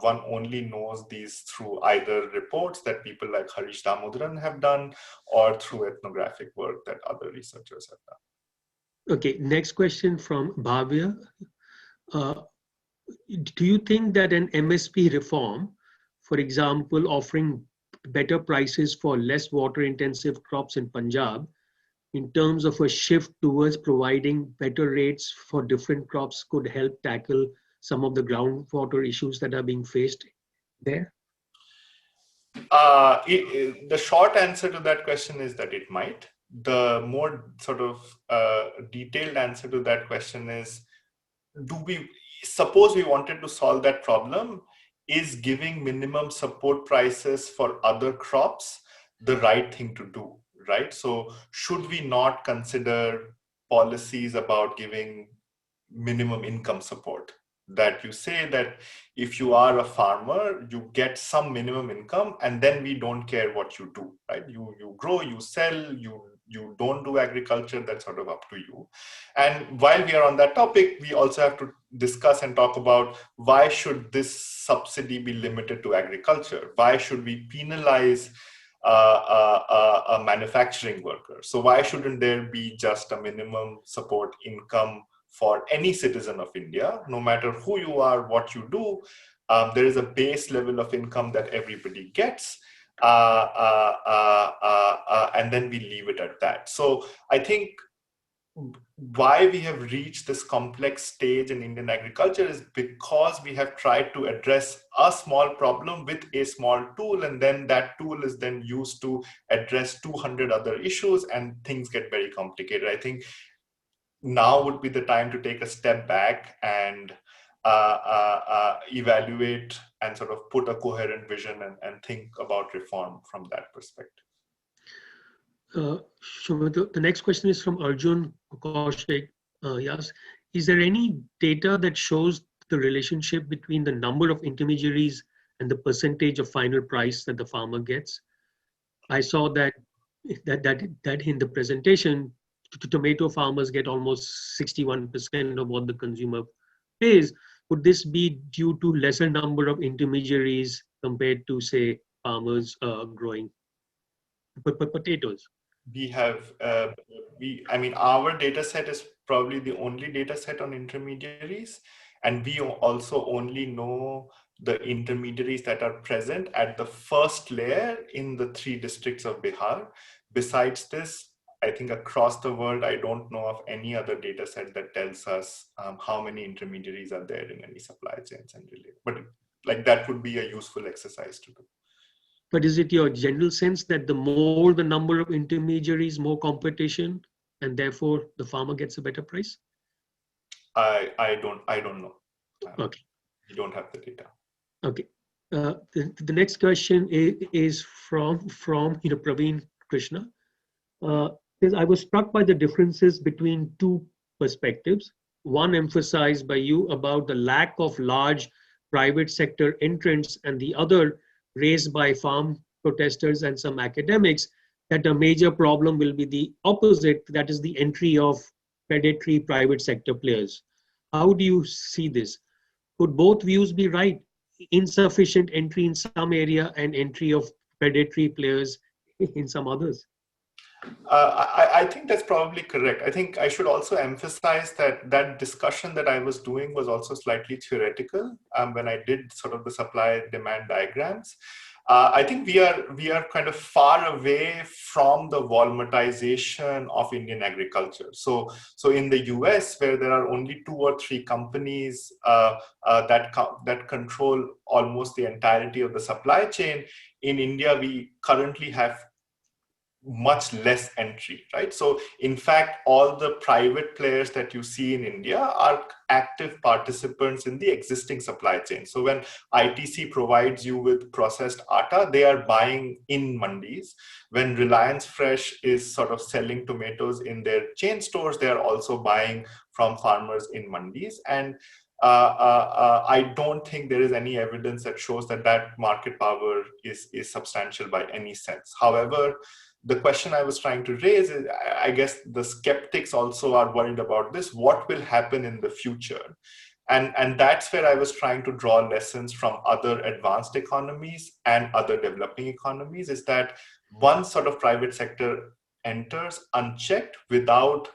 One only knows these through either reports that people like Harish Damodaran have done, or through ethnographic work that other researchers have done. Okay, next question from Bhavya. Do you think that an MSP reform, for example, offering better prices for less water-intensive crops in Punjab, in terms of a shift towards providing better rates for different crops, could help tackle some of the groundwater issues that are being faced there? The short answer to that question is that it might. The more sort of detailed answer to that question is, suppose we wanted to solve that problem, is giving minimum support prices for other crops the right thing to do, right? So should we not consider policies about giving minimum income support, that you say that if you are a farmer, you get some minimum income, and then we don't care what you do, right? You grow, you sell, you don't do agriculture, that's sort of up to you. And while we are on that topic, we also have to discuss and talk about why should this subsidy be limited to agriculture? Why should we penalize a manufacturing worker? So why shouldn't there be just a minimum support income for any citizen of India, no matter who you are, what you do? There is a base level of income that everybody gets, and then we leave it at that. So I think why we have reached this complex stage in Indian agriculture is because we have tried to address a small problem with a small tool, and then that tool is then used to address 200 other issues, and things get very complicated. I think now would be the time to take a step back and evaluate and sort of put a coherent vision and think about reform from that perspective. Shoumitro, the next question is from Arjun Kaushik. Yes, is there any data that shows the relationship between the number of intermediaries and the percentage of final price that the farmer gets? I saw that in the presentation, tomato farmers get almost 61% of what the consumer pays. Would this be due to lesser number of intermediaries compared to, say, farmers growing potatoes? We have, I mean, our data set is probably the only data set on intermediaries. And we also only know the intermediaries that are present at the first layer in the 3 districts of Bihar. Besides this, I think across the world, I don't know of any other data set that tells us how many intermediaries are there in any supply chains and related. But like that would be a useful exercise to do. But is it your general sense that the more the number of intermediaries, more competition, and therefore the farmer gets a better price? I don't know. Okay. We don't have the data. Okay. The next question is from Praveen Krishna. I was struck by the differences between 2 perspectives. One emphasized by you about the lack of large private sector entrants, and the other raised by farm protesters and some academics, that a major problem will be the opposite, that is the entry of predatory private sector players. How do you see this? Could both views be right? Insufficient entry in some area and entry of predatory players in some others? I think that's probably correct. I think I should also emphasize that that discussion that I was doing was also slightly theoretical when I did sort of the supply demand diagrams. I think we are kind of far away from the Walmartization of Indian agriculture. So in the US, where there are only 2 or 3 companies that control almost the entirety of the supply chain, in India we currently have much less entry, right? So in fact, all the private players that you see in India are active participants in the existing supply chain. So when ITC provides you with processed atta, they are buying in mandis. When Reliance Fresh is sort of selling tomatoes in their chain stores, they are also buying from farmers in mandis. And I don't think there is any evidence that shows that that market power is substantial by any sense. However, the question I was trying to raise is, I guess the skeptics also are worried about this. What will happen in the future? And that's where I was trying to draw lessons from other advanced economies and other developing economies, is that once sort of private sector enters unchecked without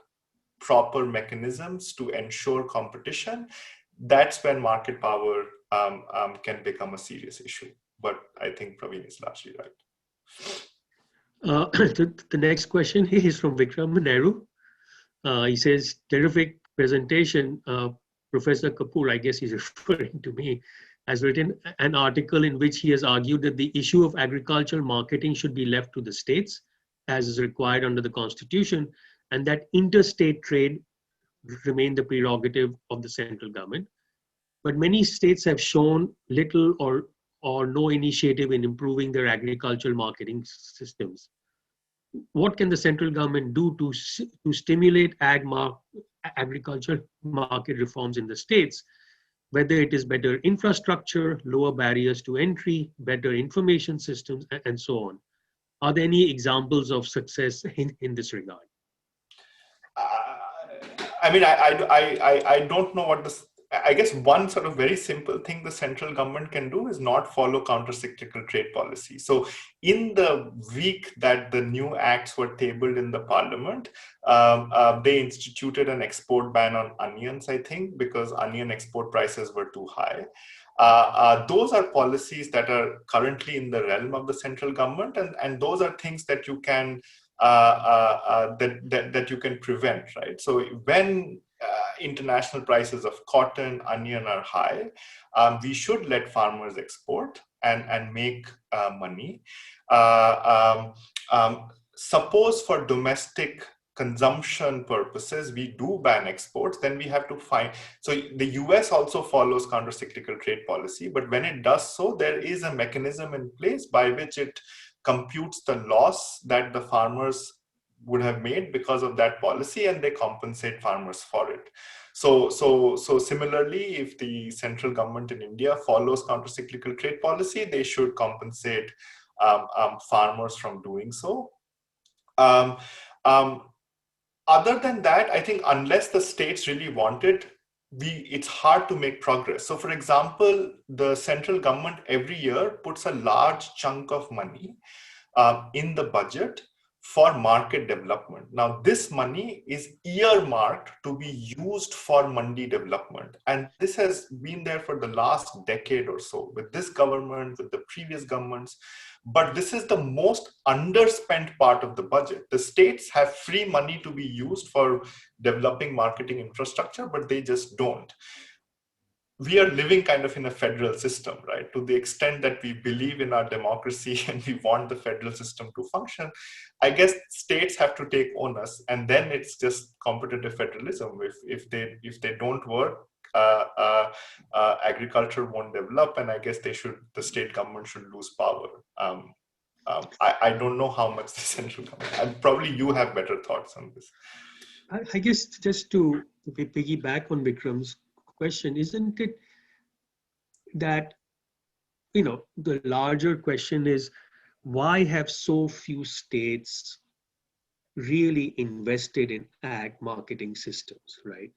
proper mechanisms to ensure competition, that's when market power can become a serious issue. But I think Praveen is largely right. The next question is from Vikram Nehru. He says, terrific presentation. Professor Kapoor, I guess he's referring to me, has written an article in which he has argued that the issue of agricultural marketing should be left to the states, as is required under the Constitution, and that interstate trade remain the prerogative of the central government. But many states have shown little or no initiative in improving their agricultural marketing systems. what can the central government do to stimulate agriculture market reforms in the states, whether it is better infrastructure, lower barriers to entry, better information systems, and so on? Are there any examples of success in this regard? Uh, I mean, I don't know what this. I guess one sort of very simple thing the central government can do is not follow counter-cyclical trade policy. So, in the week that the new acts were tabled in the parliament, they instituted an export ban on onions, I think, because onion export prices were too high. Those are policies that are currently in the realm of the central government, and those are things that you can that you can prevent, right? So when international prices of cotton, onion are high, we should let farmers export and make money. Suppose for domestic consumption purposes we do ban exports, then we have to find, so the US also follows counter-cyclical trade policy, but when it does so, there is a mechanism in place by which it computes the loss that the farmers would have made because of that policy, and they compensate farmers for it. So similarly, if the central government in India follows counter-cyclical trade policy, they should compensate farmers from doing so. Other than that, I think unless the states really want it, it's hard to make progress. So for example, the central government every year puts a large chunk of money in the budget for market development. Now, this money is earmarked to be used for mandi development. And this has been there for the last decade or so with this government, with the previous governments. But this is the most underspent part of the budget. The states have free money to be used for developing marketing infrastructure, but they just don't. We are living kind of in a federal system, right? To the extent that we believe in our democracy and we want the federal system to function, I guess states have to take onus, and then it's just competitive federalism. If they don't work, agriculture won't develop, and I guess the state government should lose power. I don't know how much the central government, and probably you have better thoughts on this. I guess just to piggyback on Vikram's question, isn't it that, the larger question is, why have so few states really invested in ag marketing systems, right?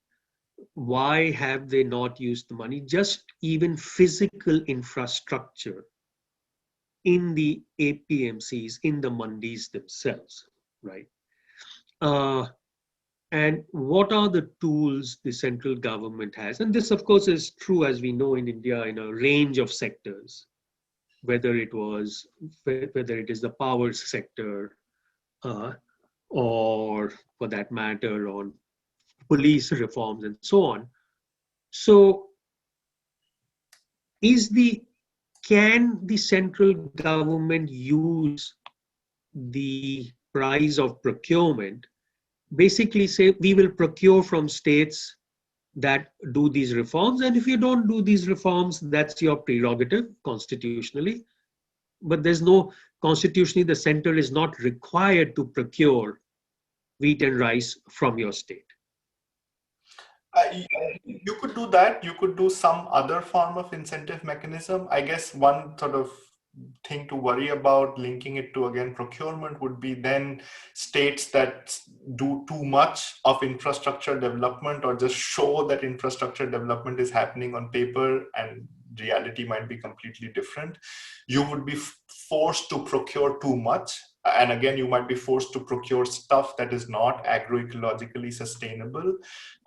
Why have they not used the money, just even physical infrastructure in the APMCs, in the mandis themselves, right? And what are the tools the central government has? And this, of course, is true, as we know, in India, in a range of sectors, whether it is the power sector, or for that matter, on police reforms and so on. So can the central government use the price of procurement, basically say, we will procure from states that do these reforms, and if you don't do these reforms, that's your prerogative constitutionally. But there's no, constitutionally, the center is not required to procure wheat and rice from your state. You could do that. You could do some other form of incentive mechanism. I guess one sort of thing to worry about linking it to, again, procurement would be then states that do too much of infrastructure development or just show that infrastructure development is happening on paper and reality might be completely different. You would be forced to procure too much. And again, you might be forced to procure stuff that is not agroecologically sustainable.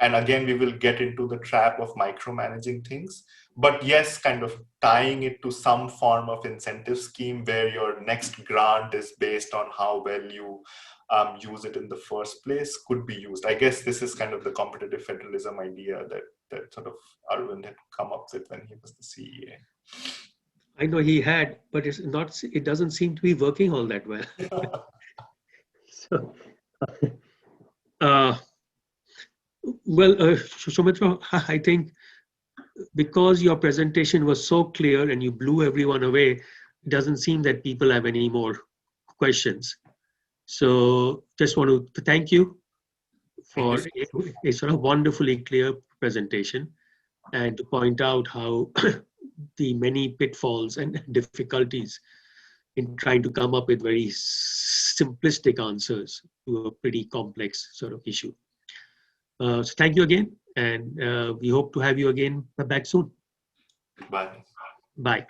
And again, we will get into the trap of micromanaging things. But yes, kind of tying it to some form of incentive scheme where your next grant is based on how well you use it in the first place could be used. I guess this is kind of the competitive federalism idea that sort of Arvind had come up with when he was the CEA. I know he had, but it doesn't seem to be working all that well. So, Shoumitro, I think because your presentation was so clear and you blew everyone away, it doesn't seem that people have any more questions. So just want to thank you Thank you for so a sort of wonderfully clear presentation, and to point out how the many pitfalls and difficulties in trying to come up with very simplistic answers to a pretty complex sort of issue. So thank you again, and we hope to have you again back soon. much. Bye. Bye.